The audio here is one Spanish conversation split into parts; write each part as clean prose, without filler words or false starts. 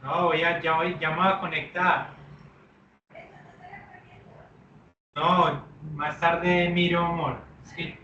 No, ya me voy a conectar. No, más tarde miro, amor. Sí.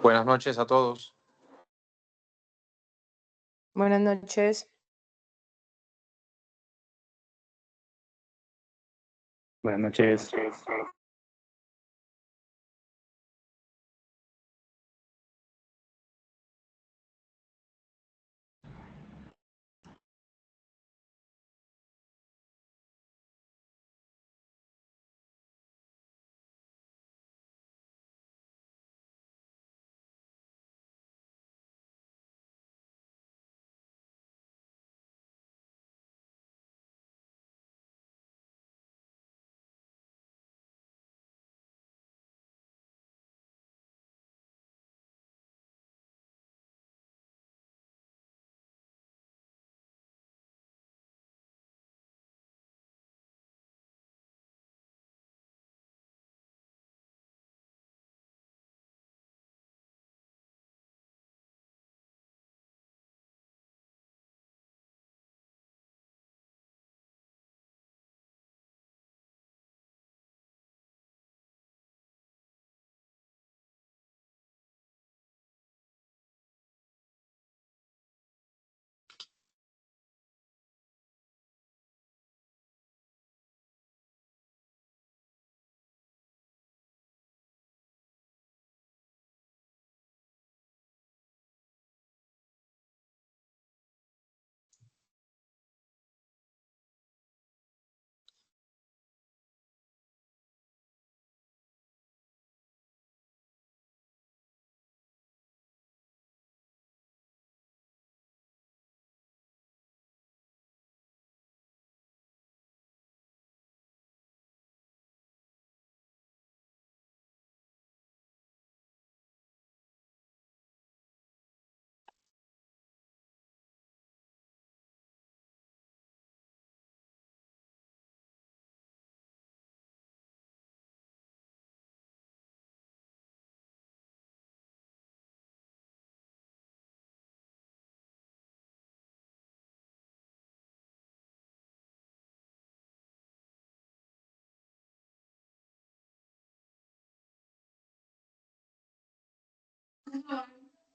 Buenas noches a todos. Buenas noches. Buenas noches.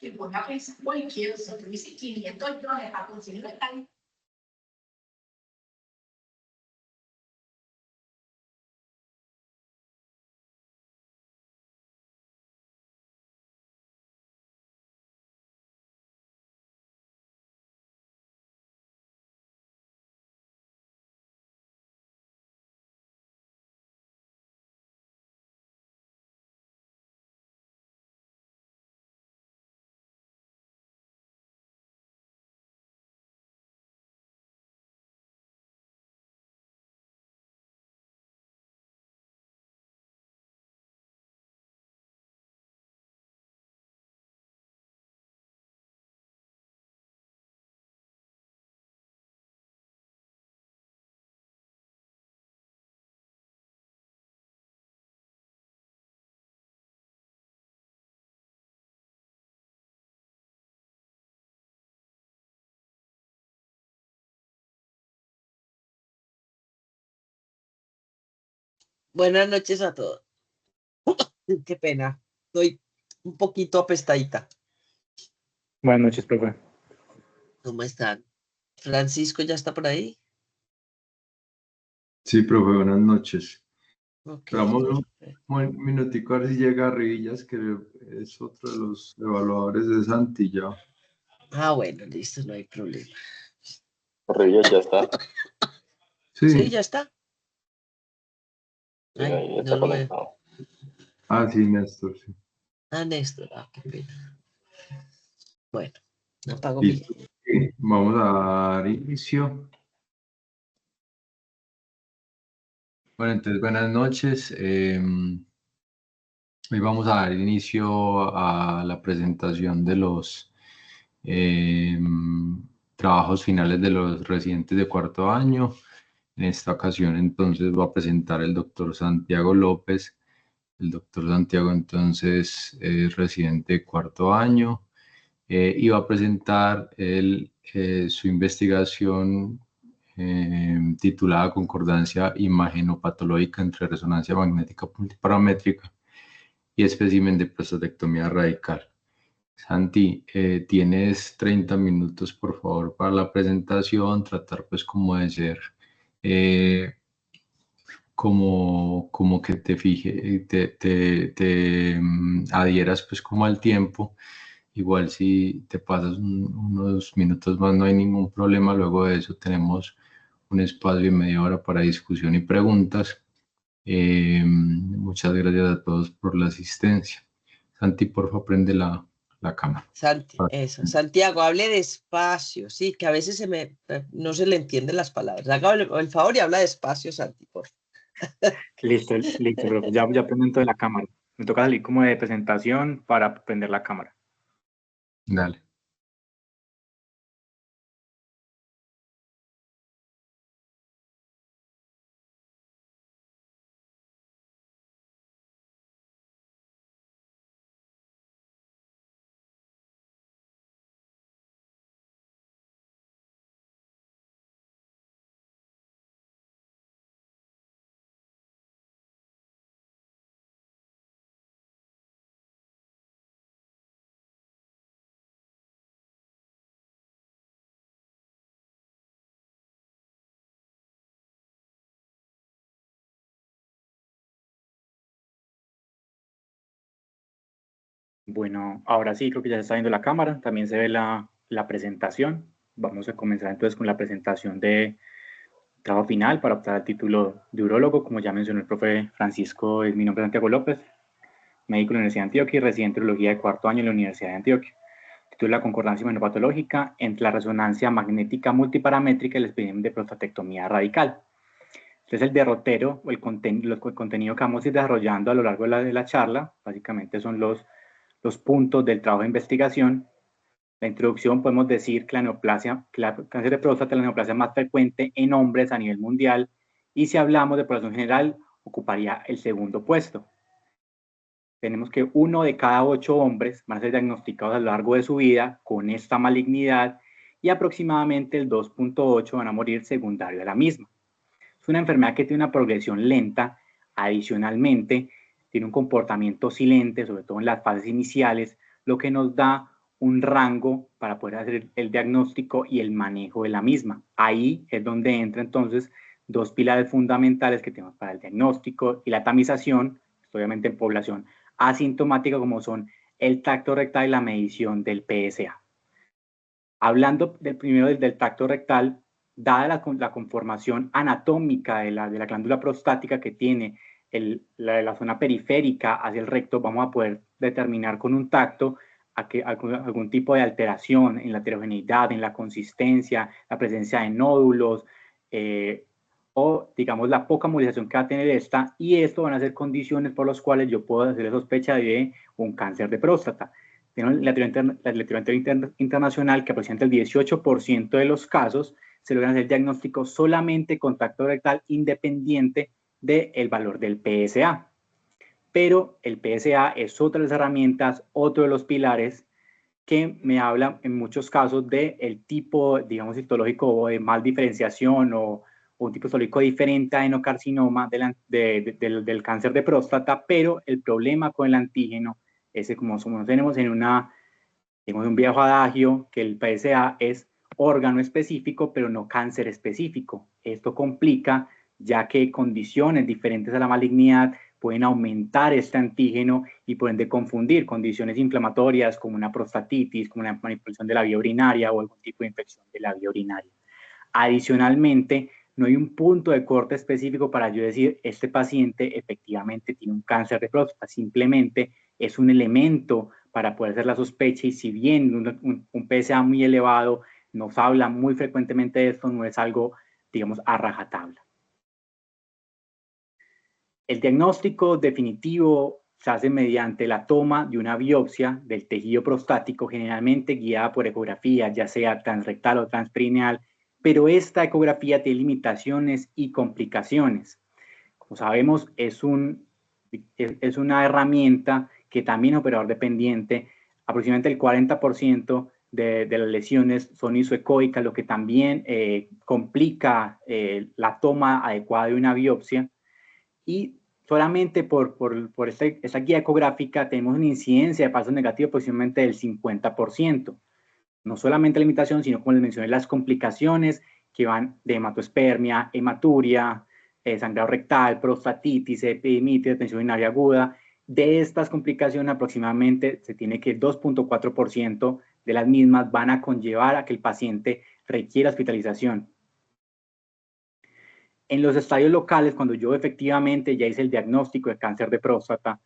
结果他被威胁的时候，等于是几年都要来把东西来单。Buenas noches a todos. Qué pena. Estoy un poquito apestadita. Buenas noches, profe. ¿Cómo están? ¿Francisco ya está por ahí? Sí, profe, buenas noches. Ok, Damos perfecto. un minutico a ver si llega Rivillas, que es otro de los evaluadores de Santilla. Ah, bueno, listo, no hay problema. Reyes ya está. Sí, Sí, ya está. Sí, Ay, ahí no está lo veo. conectado. sí, Néstor, sí. Ah, Néstor, qué pena. Bueno, apago mi... Listo. Sí, vamos a dar inicio. Bueno, entonces, buenas noches. Hoy vamos a dar inicio a la presentación de los trabajos finales de los residentes de cuarto año. En esta ocasión, entonces, va a presentar el doctor Santiago López. El doctor Santiago, entonces, es residente de cuarto año y va a presentar su investigación titulada Concordancia imagenopatológica entre resonancia magnética multiparamétrica y espécimen de prostatectomía radical. Santi, tienes 30 minutos, por favor, para la presentación, tratar pues como de ser, como que te adhieras pues como al tiempo. Igual si te pasas unos minutos más no hay ningún problema, luego de eso tenemos un espacio de media hora para discusión y preguntas. Muchas gracias a todos por la asistencia. Santi, por favor, prende la cámara. Eso. Santiago, hable despacio, sí, que a veces no se le entienden las palabras. Haga el favor y habla despacio, Santi, por favor. Listo, profe. Ya prendo entonces la cámara. Me toca salir como de presentación para prender la cámara. Dale. Bueno, ahora sí, creo que ya se está viendo la cámara. También se ve la presentación. Vamos a comenzar entonces con la presentación de trabajo final para optar al título de urólogo. Como ya mencionó el profe Francisco, mi nombre es Santiago López, médico de la Universidad de Antioquia y residente de urología de cuarto año en la Universidad de Antioquia. Título de la concordancia imagenopatológica entre la resonancia magnética multiparamétrica y el expediente de prostatectomía radical. Este es el derrotero o el contenido que vamos a ir desarrollando a lo largo de la charla. Básicamente son los puntos del trabajo de investigación. La introducción, podemos decir que el cáncer de próstata es la neoplasia más frecuente en hombres a nivel mundial y si hablamos de población general, ocuparía el segundo puesto. Tenemos que 1 de cada 8 hombres van a ser diagnosticados a lo largo de su vida con esta malignidad y aproximadamente el 2.8 van a morir secundario de la misma. Es una enfermedad que tiene una progresión lenta, adicionalmente tiene un comportamiento silente, sobre todo en las fases iniciales, lo que nos da un rango para poder hacer el diagnóstico y el manejo de la misma. Ahí es donde entra entonces dos pilares fundamentales que tenemos para el diagnóstico y la tamización, obviamente en población asintomática, como son el tacto rectal y la medición del PSA. Hablando primero del tacto rectal, dada la conformación anatómica de la glándula prostática que tiene la zona periférica hacia el recto, vamos a poder determinar con un tacto algún tipo de alteración en la heterogeneidad, en la consistencia, la presencia de nódulos, o digamos la poca movilización que va a tener esta, y esto van a ser condiciones por las cuales yo puedo hacer sospecha de un cáncer de próstata. Tenemos la literatura internacional que aproximadamente el 18% de los casos se logran hacer diagnóstico solamente con tacto rectal independiente del valor del PSA. Pero el PSA es otra de las herramientas, otro de los pilares que me habla en muchos casos del tipo, digamos, histológico o de mal diferenciación o un tipo histológico diferente a adenocarcinoma del cáncer de próstata, pero el problema con el antígeno es que como tenemos en un viejo adagio que el PSA es órgano específico, pero no cáncer específico. Esto complica, ya que condiciones diferentes a la malignidad pueden aumentar este antígeno y por ende confundir condiciones inflamatorias como una prostatitis, como una manipulación de la vía urinaria o algún tipo de infección de la vía urinaria. Adicionalmente, no hay un punto de corte específico para yo decir este paciente efectivamente tiene un cáncer de próstata, simplemente es un elemento para poder hacer la sospecha, y si bien un PSA muy elevado nos habla muy frecuentemente de esto, no es algo, digamos, a rajatabla. El diagnóstico definitivo se hace mediante la toma de una biopsia del tejido prostático, generalmente guiada por ecografía, ya sea transrectal o transperineal, pero esta ecografía tiene limitaciones y complicaciones. Como sabemos, es una herramienta que también es operador dependiente. Aproximadamente el 40% de las lesiones son isoecoicas, lo que también complica la toma adecuada de una biopsia. Y solamente por esta guía ecográfica tenemos una incidencia de falsos negativos aproximadamente del 50%. No solamente la limitación, sino como les mencioné, las complicaciones que van de hematospermia, hematuria, sangrado rectal, prostatitis, epidemitis, tensión urinaria aguda. De estas complicaciones aproximadamente se tiene que el 2.4% de las mismas van a conllevar a que el paciente requiera hospitalización. En los estadios locales, cuando yo efectivamente ya hice el diagnóstico de cáncer de próstata,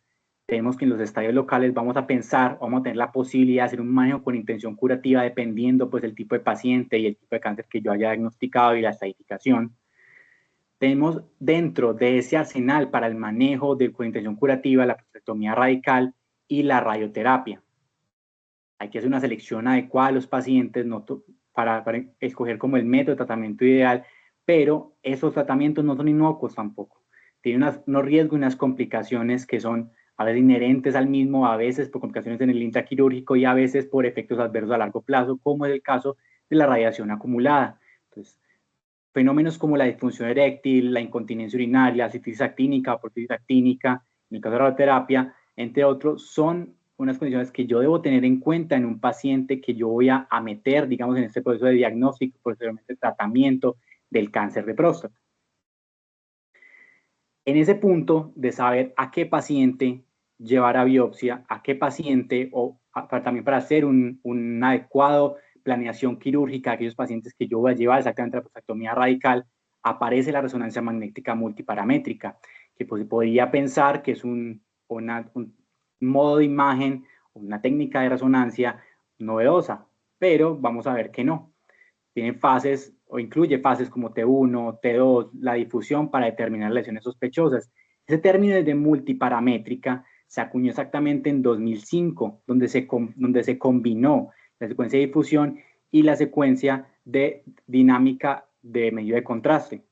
tenemos que en los estadios locales vamos a tener la posibilidad de hacer un manejo con intención curativa dependiendo pues del tipo de paciente y el tipo de cáncer que yo haya diagnosticado y la estadificación. Tenemos dentro de ese arsenal para el manejo con intención curativa la prostatectomía radical y la radioterapia. Hay que hacer una selección adecuada de los pacientes para escoger como el método de tratamiento ideal, pero esos tratamientos no son inocuos tampoco. Tienen unos riesgos y unas complicaciones que son a veces inherentes al mismo, a veces por complicaciones en el intraquirúrgico y a veces por efectos adversos a largo plazo, como es el caso de la radiación acumulada. Entonces, fenómenos como la disfunción eréctil, la incontinencia urinaria, la cistitis actínica o proctitis actínica, en el caso de la radioterapia, entre otros, son unas condiciones que yo debo tener en cuenta en un paciente que yo voy a meter, digamos, en este proceso de diagnóstico, posteriormente tratamiento del cáncer de próstata. En ese punto de saber a qué paciente llevar a biopsia, a qué paciente, también para hacer una adecuada planeación quirúrgica a aquellos pacientes que yo voy a llevar exactamente a la prostatectomía radical, aparece la resonancia magnética multiparamétrica, que pues, podría pensar que es un modo de imagen, una técnica de resonancia novedosa, pero vamos a ver que no. Tiene fases o incluye fases como T1, T2, la difusión para determinar lesiones sospechosas. Ese término de multiparamétrica se acuñó exactamente en 2005, donde se combinó la secuencia de difusión y la secuencia de dinámica de medio de contraste.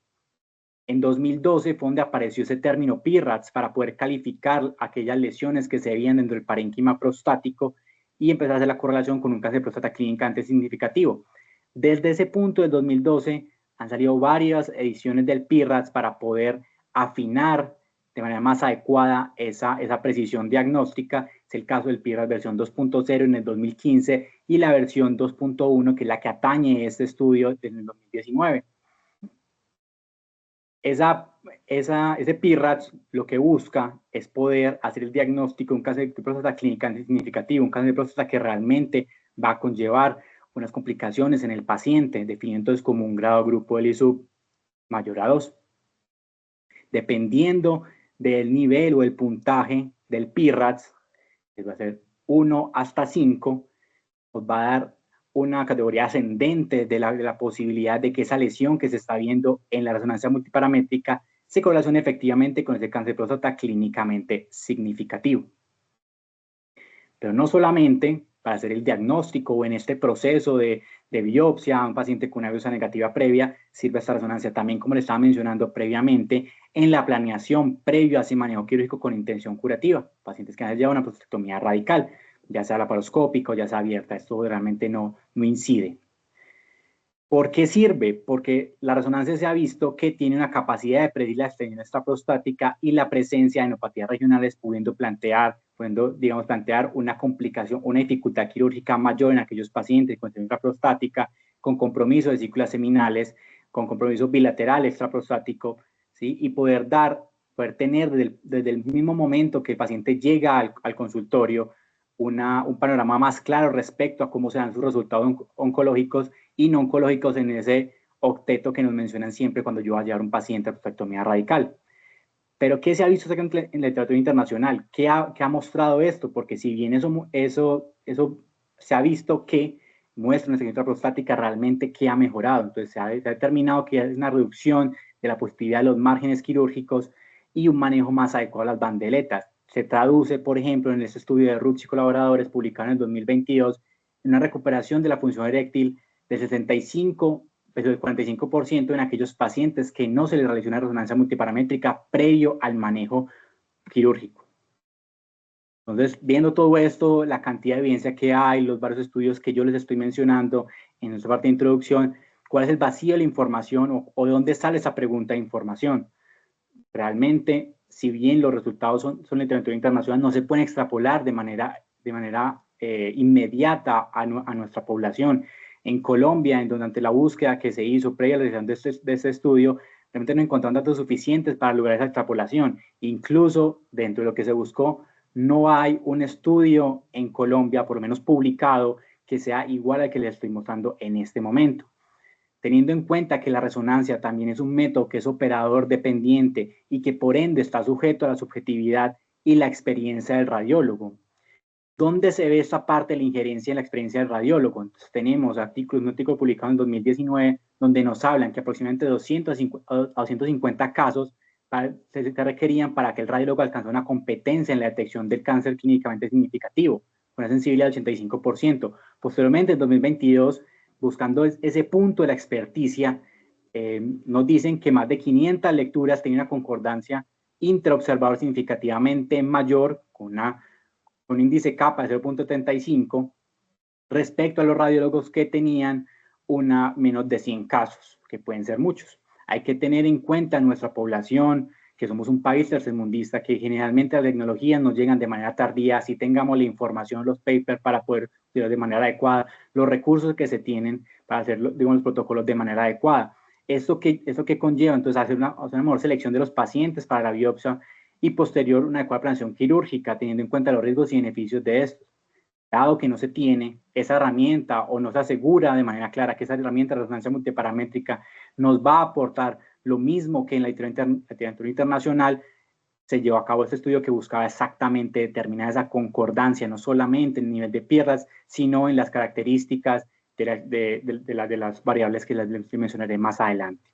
En 2012 fue donde apareció ese término PIRADS para poder calificar aquellas lesiones que se veían dentro del parénquima prostático y empezar a hacer la correlación con un cáncer de próstata clínicamente significativo. Desde ese punto del 2012 han salido varias ediciones del PIRADS para poder afinar de manera más adecuada esa precisión diagnóstica es el caso del PIRAS versión 2.0 en el 2015 y la versión 2.1, que es la que atañe este estudio en el 2019. Ese PIRAS lo que busca es poder hacer el diagnóstico de un cáncer de próstata clínicamente significativo, un cáncer de próstata que realmente va a conllevar unas complicaciones en el paciente, definiendo entonces como un grado grupo del ISUB mayor a 2. Dependiendo del nivel o el puntaje del PIRAS, que va a ser 1 hasta 5, nos va a dar una categoría ascendente de la posibilidad de que esa lesión que se está viendo en la resonancia multiparamétrica se correlacione efectivamente con ese cáncer de próstata clínicamente significativo. Pero no solamente para hacer el diagnóstico o en este proceso de biopsia a un paciente con una biopsia negativa previa, sirve esta resonancia también, como le estaba mencionando previamente, en la planeación previo a ese manejo quirúrgico con intención curativa. Pacientes que han llevado una prostatectomía radical, ya sea laparoscópica o ya sea abierta, esto realmente no incide. ¿Por qué sirve? Porque la resonancia se ha visto que tiene una capacidad de predecir la extensión extraprostática y la presencia de enopatías regionales, pudiendo plantear una complicación, una dificultad quirúrgica mayor en aquellos pacientes con extensión extraprostática, con compromiso de ciclos seminales, con compromiso bilateral extraprostático, ¿sí? Y poder tener desde el mismo momento que el paciente llega al consultorio un panorama más claro respecto a cómo se dan sus resultados oncológicos y no oncológicos en ese octeto que nos mencionan siempre cuando yo voy a llevar un paciente a prostatectomía radical. Pero ¿qué se ha visto en la literatura internacional? ¿Qué ha mostrado esto? Porque si bien eso se ha visto que muestra una extensión prostática realmente que ha mejorado. Entonces se ha determinado que hay una reducción de la positividad de los márgenes quirúrgicos y un manejo más adecuado de las bandeletas. Se traduce, por ejemplo, en este estudio de Rutz y colaboradores publicado en el 2022, en una recuperación de la función eréctil de 45% en aquellos pacientes que no se les realizó una resonancia multiparamétrica previo al manejo quirúrgico. Entonces, viendo todo esto, la cantidad de evidencia que hay, los varios estudios que yo les estoy mencionando en esta parte de introducción, ¿cuál es el vacío de la información o de dónde sale esa pregunta de información? Realmente, si bien los resultados son literatura internacional, no se pueden extrapolar de manera inmediata a nuestra población. En Colombia, en donde ante la búsqueda que se hizo previa a la realización de este estudio, realmente no encontraron datos suficientes para lograr esa extrapolación. Incluso dentro de lo que se buscó, no hay un estudio en Colombia, por lo menos publicado, que sea igual al que les estoy mostrando en este momento. Teniendo en cuenta que la resonancia también es un método que es operador dependiente y que por ende está sujeto a la subjetividad y la experiencia del radiólogo. ¿Dónde se ve esta parte de la injerencia en la experiencia del radiólogo? Entonces, tenemos un artículo publicado en 2019 donde nos hablan que aproximadamente 250 casos se requerían para que el radiólogo alcanzara una competencia en la detección del cáncer clínicamente significativo, con una sensibilidad del 85%. Posteriormente, en 2022, buscando ese punto de la experticia, nos dicen que más de 500 lecturas tenían una concordancia intraobservador significativamente mayor, con un índice kappa de 0.35, respecto a los radiólogos que tenían menos de 100 casos, que pueden ser muchos. Hay que tener en cuenta nuestra población, que somos un país tercermundista, que generalmente las tecnologías nos llegan de manera tardía, si tengamos la información, los papers para poder utilizar de manera adecuada, los recursos que se tienen para hacer los protocolos de manera adecuada. ¿Eso que conlleva? Entonces, hacer una mejor selección de los pacientes para la biopsia y posterior una adecuada planeación quirúrgica, teniendo en cuenta los riesgos y beneficios de estos. Dado que no se tiene esa herramienta o no se asegura de manera clara que esa herramienta de resonancia multiparamétrica nos va a aportar lo mismo que en la literatura internacional, se llevó a cabo este estudio que buscaba exactamente determinar esa concordancia, no solamente en el nivel de PIRAS, sino en las características de las variables que les mencionaré más adelante.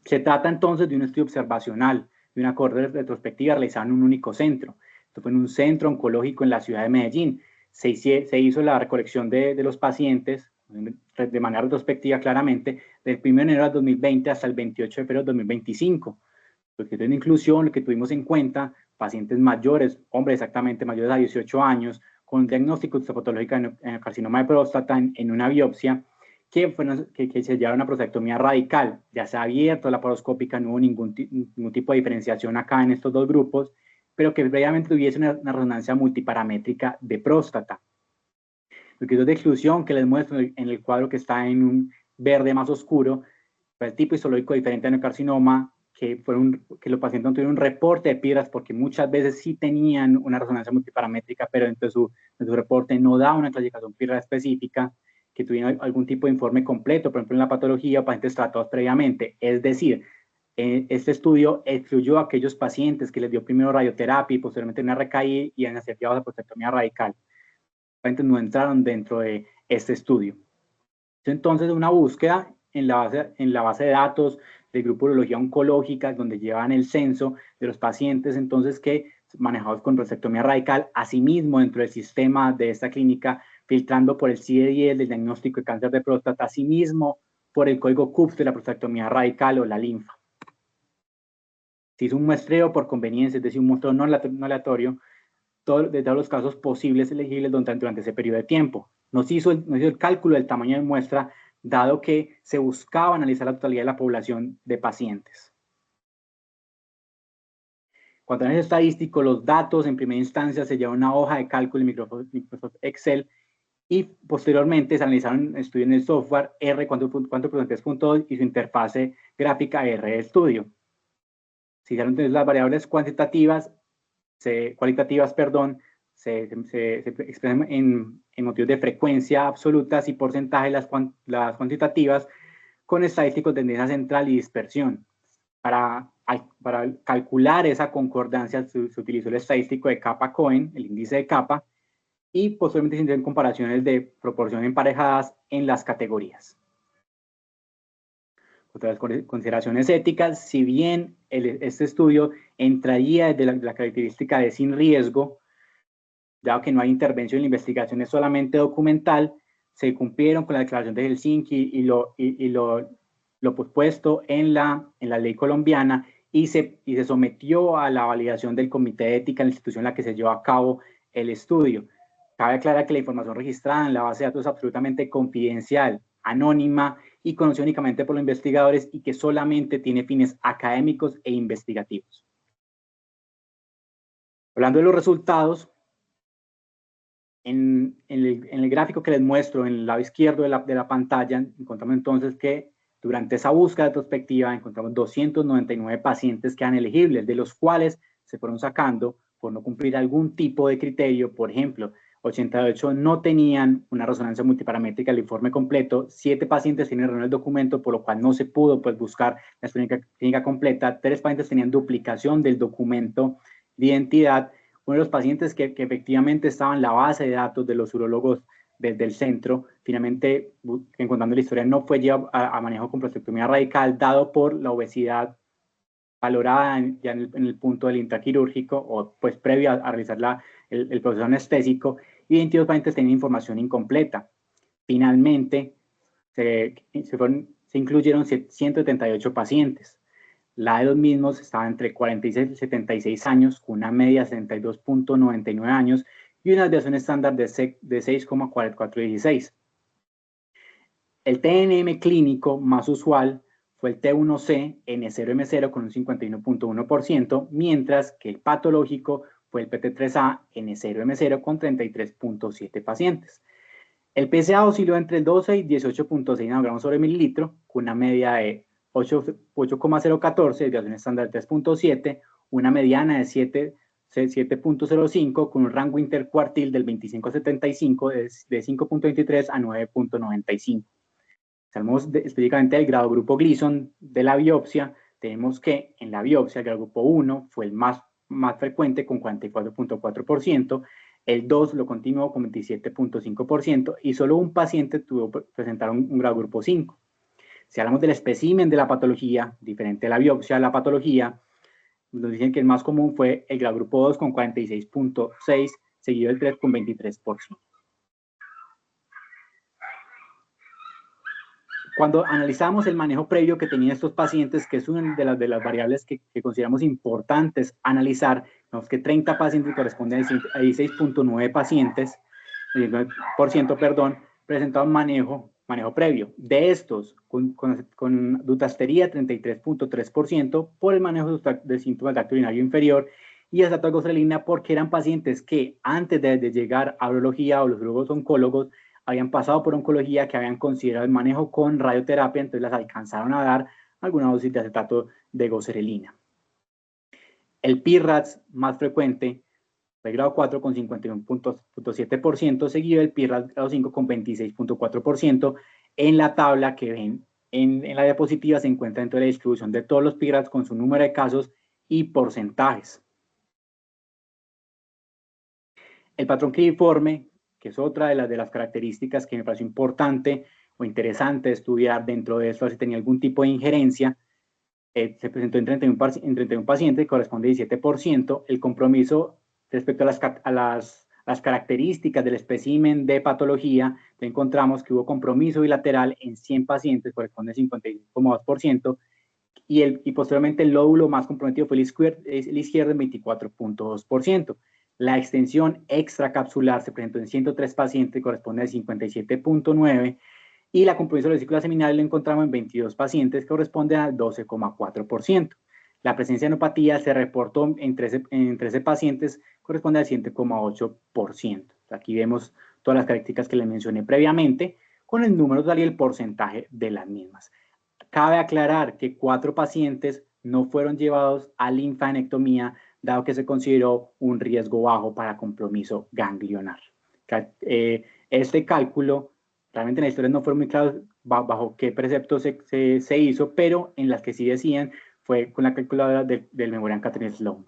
Se trata entonces de un estudio observacional, de una cohorte retrospectiva realizada en un único centro. Esto fue en un centro oncológico en la ciudad de Medellín. Se hizo la recolección de los pacientes de manera retrospectiva claramente del 1 de enero de 2020 hasta el 28 de febrero de 2025. Lo que tiene inclusión, lo que tuvimos en cuenta, pacientes mayores, hombres exactamente mayores a 18 años, con diagnóstico histopatológico en carcinoma de próstata en una biopsia, que se llevaron una prostatectomía radical, ya sea abierta o laparoscópica, no hubo ningún tipo de diferenciación acá en estos dos grupos, pero que previamente tuviese una resonancia multiparamétrica de próstata. Los criterios de exclusión que les muestro en el cuadro que está en un verde más oscuro, el tipo histológico diferente de adenocarcinoma, que los pacientes no tuvieron un reporte de piedras porque muchas veces sí tenían una resonancia multiparamétrica, pero dentro de su reporte no da una clasificación PIRA específica, que tuvieron algún tipo de informe completo, por ejemplo en la patología, pacientes tratados previamente. Es decir, este estudio excluyó a aquellos pacientes que les dio primero radioterapia y posteriormente una RKI y asociados a prostatectomía radical. Los pacientes no entraron dentro de este estudio. Entonces, una búsqueda en la base de datos del grupo de urología oncológica, donde llevan el censo de los pacientes, entonces, que manejados con prostatectomía radical, asimismo dentro del sistema de esta clínica, filtrando por el CIE-10 del diagnóstico de cáncer de próstata, asimismo por el código CUPS de la prostatectomía radical o la linfa. Se hizo un muestreo por conveniencia, es decir, un muestreo no aleatorio, de todos los casos posibles elegibles durante ese periodo de tiempo. No se hizo el cálculo del tamaño de muestra, dado que se buscaba analizar la totalidad de la población de pacientes. Cuando análisis estadístico, los datos en primera instancia se lleva a una hoja de cálculo en Microsoft Excel y posteriormente se analizaron estudios en el software R4.3.2 y su interfase gráfica RStudio. Se hicieron entonces las variables cualitativas, se expresan en motivos de frecuencia absolutas y porcentaje las cuantitativas con estadísticos de tendencia central y dispersión. Para calcular esa concordancia se utilizó el estadístico de Kappa-Cohen, el índice de Kappa, y posteriormente se hicieron comparaciones de proporción emparejadas en las categorías. Otras consideraciones éticas, si bien este estudio entraría desde la característica de sin riesgo, dado que no hay intervención en la investigación, es solamente documental, se cumplieron con la declaración de Helsinki y lo pospuesto en la ley colombiana y se sometió a la validación del comité de ética en la institución en la que se llevó a cabo el estudio. Cabe aclarar que la información registrada en la base de datos es absolutamente confidencial, anónima y conocida únicamente por los investigadores y que solamente tiene fines académicos e investigativos. Hablando de los resultados, en el gráfico que les muestro en el lado izquierdo de la pantalla, encontramos entonces que durante esa búsqueda retrospectiva encontramos 299 pacientes que eran elegibles, de los cuales se fueron sacando por no cumplir algún tipo de criterio. Por ejemplo, 88 no tenían una resonancia multiparamétrica del informe completo, 7 pacientes tienen error en el documento, por lo cual no se pudo buscar la historia clínica completa, 3 pacientes tenían duplicación del documento de identidad. Uno de los pacientes que efectivamente estaba en la base de datos de los urólogos desde el centro, finalmente, encontrando la historia, no fue llevado a manejo con prostatectomía radical, dado por la obesidad valorada ya en el punto del intraquirúrgico o pues previo a realizar el proceso anestésico, y 22 pacientes tenían información incompleta. Finalmente, se incluyeron 178 pacientes. La de los mismos estaba entre 46 y 76 años, con una media de 62.99 años y una desviación estándar de 6,4416. El TNM clínico más usual fue el T1C N0M0 con un 51.1%, mientras que el patológico fue el PT3A N0M0 con 33.7 pacientes. El PSA osciló entre el 12 y 18.6 nanogramos sobre mililitro, con una media de 8,014, desviación estándar de 3.7, una mediana de 7.05, con un rango intercuartil del 25 a 75 de 5.23 a 9.95. Hablamos específicamente del grado grupo Gleason de la biopsia. Tenemos que en la biopsia el grado grupo 1 fue el más frecuente con 44.4%, el 2 lo continuó con 27.5% y solo un paciente presentaron un grado grupo 5. Si hablamos del espécimen de la patología, diferente de la biopsia, la patología, nos dicen que el más común fue el grado grupo 2 con 46.6, seguido del 3 con 23%. Cuando analizamos el manejo previo que tenían estos pacientes, que es una de las variables que consideramos importantes analizar, vemos que 30 pacientes corresponden a 16.9 pacientes, 19%, perdón, presentaron manejo previo. De estos, con dutastería 33.3% por el manejo de síntomas de tracto urinario inferior y el dato de goserelina porque eran pacientes que antes de llegar a urología o los urólogos oncólogos habían pasado por oncología, que habían considerado el manejo con radioterapia, entonces las alcanzaron a dar alguna dosis de acetato de goserelina. El PIRADS más frecuente fue grado 4 con 51.7%, seguido del PIRADS grado 5 con 26.4%. En la tabla que ven en la diapositiva se encuentra dentro de la distribución de todos los PIRADS con su número de casos y porcentajes. El patrón cribiforme, que es otra de las características que me pareció importante o interesante estudiar dentro de esto, si tenía algún tipo de injerencia, se presentó en 31 pacientes, corresponde a 17%. El compromiso respecto a las características del espécimen de patología, encontramos que hubo compromiso bilateral en 100 pacientes, corresponde a 55,2%, y posteriormente el lóbulo más comprometido fue el izquierdo en 24,2%. La extensión extracapsular se presentó en 103 pacientes, corresponde al 57,9%, y la compromiso de la vesícula seminal lo encontramos en 22 pacientes, que corresponde al 12,4%. La presencia de neuropatía se reportó en 13 pacientes, corresponde al 7,8%. Aquí vemos todas las características que les mencioné previamente, con el número total y el porcentaje de las mismas. Cabe aclarar que 4 pacientes no fueron llevados a linfadenectomía, dado que se consideró un riesgo bajo para compromiso ganglionar. Este cálculo, realmente en la historia no fue muy claro bajo qué precepto se hizo, pero en las que sí decían fue con la calculadora del Memorial Catherine Sloan.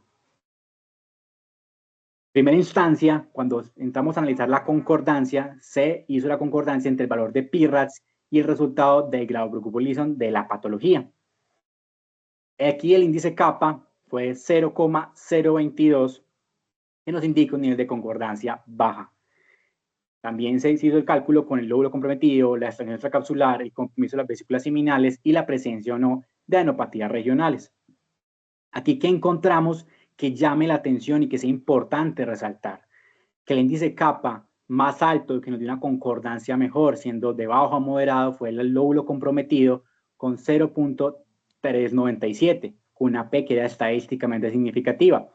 Primera instancia, cuando entramos a analizar la concordancia, se hizo la concordancia entre el valor de PIRADS y el resultado del grado Bruchbuck-Wilson de la patología. Aquí el índice kappa fue 0,022, que nos indica un nivel de concordancia baja. También se hizo el cálculo con el lóbulo comprometido, la extensión extracapsular, el compromiso de las vesículas seminales y la presencia o no de adenopatías regionales. Aquí, ¿qué encontramos que llame la atención y que sea importante resaltar? Que el índice kappa más alto, que nos dio una concordancia mejor, siendo de bajo a moderado, fue el lóbulo comprometido con 0,397, con una P que era estadísticamente significativa.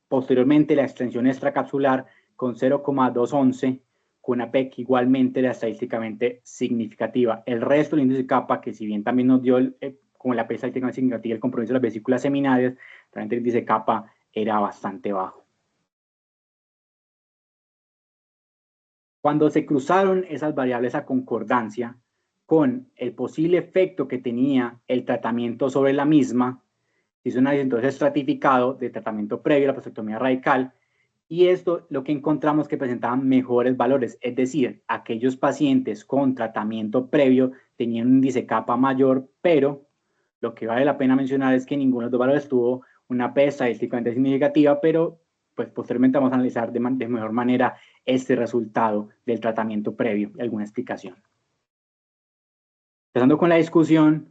Posteriormente, la extensión extracapsular con 0,211, con una P que igualmente era estadísticamente significativa. El resto del índice kappa, que si bien también nos dio como la P estadísticamente significativa, el compromiso de las vesículas seminales, realmente el índice kappa era bastante bajo. Cuando se cruzaron esas variables a concordancia con el posible efecto que tenía el tratamiento sobre la misma, se hizo un análisis entonces estratificado de tratamiento previo a la prostatectomía radical, y esto lo que encontramos que presentaban mejores valores, es decir, aquellos pacientes con tratamiento previo tenían un índice kappa mayor, pero lo que vale la pena mencionar es que ninguno de los dos valores tuvo una P estadísticamente significativa, pero pues posteriormente vamos a analizar de mejor manera este resultado del tratamiento previo, alguna explicación. Empezando con la discusión,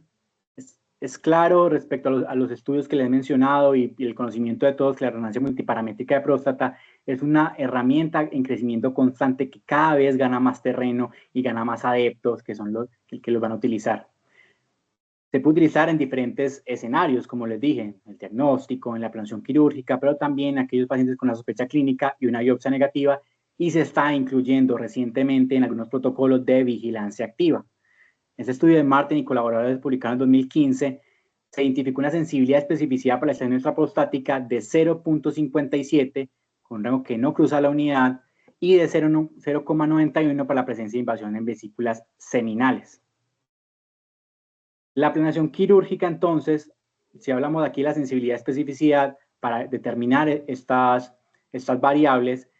es claro respecto a los estudios que les he mencionado y el conocimiento de todos que la resonancia multiparamétrica de próstata es una herramienta en crecimiento constante que cada vez gana más terreno y gana más adeptos que son los que los van a utilizar. Se puede utilizar en diferentes escenarios, como les dije, en el diagnóstico, en la prevención quirúrgica, pero también en aquellos pacientes con una sospecha clínica y una biopsia negativa, y se está incluyendo recientemente en algunos protocolos de vigilancia activa. En este estudio de Martin y colaboradores publicado en 2015, se identificó una sensibilidad y especificidad para la extensión extraprostática de 0,57, con un rango que no cruza la unidad, y de 0,91 para la presencia de invasión en vesículas seminales. La planeación quirúrgica, entonces, si hablamos de aquí de la sensibilidad y especificidad para determinar estas variables,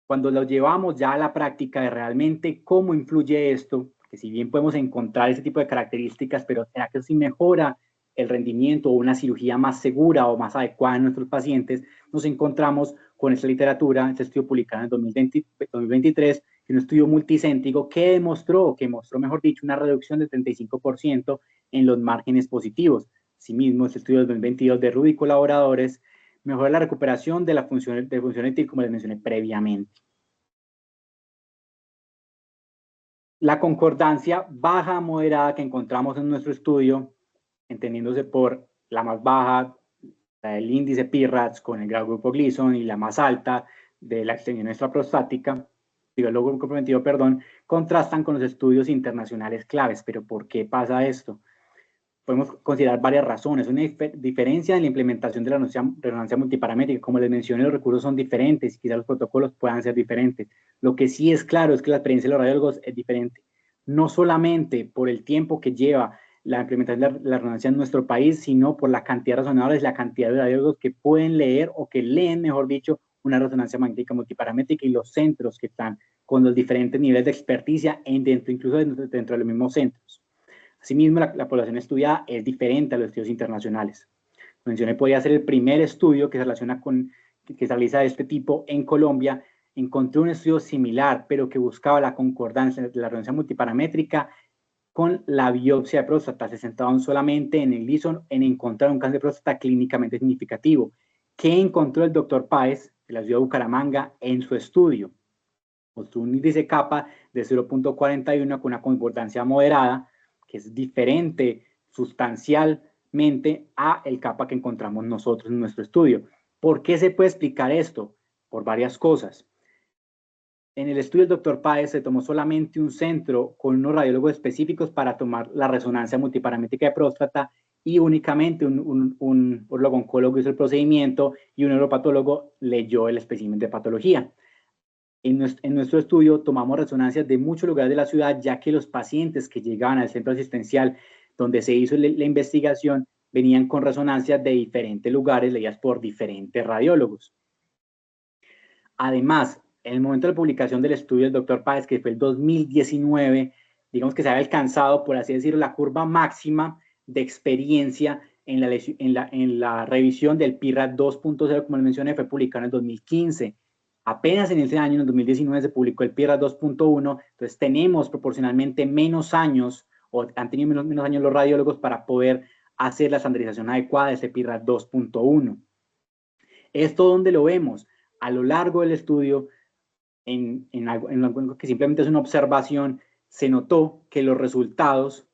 cuando lo llevamos ya a la práctica de realmente cómo influye esto, que si bien podemos encontrar ese tipo de características, pero ¿será que sí mejora el rendimiento o una cirugía más segura o más adecuada en nuestros pacientes? Nos encontramos con esta literatura, este estudio publicado en 2023, que es un estudio multicéntrico que mostró, mejor dicho, una reducción del 35% en los márgenes positivos. Asimismo, este estudio de 2022 de Rudy y colaboradores mejora la recuperación de la función eréctil, como les mencioné previamente. La concordancia baja moderada que encontramos en nuestro estudio, entendiéndose por la más baja, el índice PIRADS con el grado grupo Gleason y la más alta de la extensión extraprostática, digo, el logro comprometido, perdón, contrastan con los estudios internacionales claves. ¿Pero por qué pasa esto? Podemos considerar varias razones. Una diferencia en la implementación de la resonancia multiparamétrica. Como les mencioné, los recursos son diferentes y quizás los protocolos puedan ser diferentes. Lo que sí es claro es que la experiencia de los radiólogos es diferente. No solamente por el tiempo que lleva la implementación de la resonancia en nuestro país, sino por la cantidad de razonadores, la cantidad de radiólogos que pueden leer o que leen, mejor dicho, una resonancia magnética multiparamétrica y los centros que están con los diferentes niveles de experticia incluso dentro de los mismos centros. Asimismo, la población estudiada es diferente a los estudios internacionales. Mencioné, podría ser el primer estudio que se relaciona que se realiza de este tipo en Colombia. Encontré un estudio similar, pero que buscaba la concordancia de la resonancia multiparamétrica con la biopsia de próstata. Se centraban solamente en el Gleason, en encontrar un cáncer de próstata clínicamente significativo. ¿Qué encontró el doctor Páez de la ciudad de Bucaramanga en su estudio? Mostró un índice kappa de 0.41 con una concordancia moderada, que es diferente sustancialmente a el kappa que encontramos nosotros en nuestro estudio. ¿Por qué se puede explicar esto? Por varias cosas. En el estudio del doctor Páez se tomó solamente un centro con unos radiólogos específicos para tomar la resonancia multiparamétrica de próstata y únicamente un urologo-oncólogo hizo el procedimiento y un neuropatólogo leyó el espécimen de patología. En nuestro estudio tomamos resonancias de muchos lugares de la ciudad, ya que los pacientes que llegaban al centro asistencial donde se hizo la investigación venían con resonancias de diferentes lugares, leídas por diferentes radiólogos. Además, en el momento de la publicación del estudio del doctor Páez, que fue el 2019, digamos que se había alcanzado, por así decirlo, la curva máxima de experiencia en la revisión del PIRAD 2.0, como les mencioné, fue publicado en el 2015. Apenas en ese año, en el 2019, se publicó el PIRAD 2.1, entonces tenemos proporcionalmente menos años, o han tenido menos años los radiólogos para poder hacer la estandarización adecuada de ese PIRAD 2.1. ¿Esto dónde lo vemos? A lo largo del estudio, en algo que simplemente es una observación, se notó que los resultados,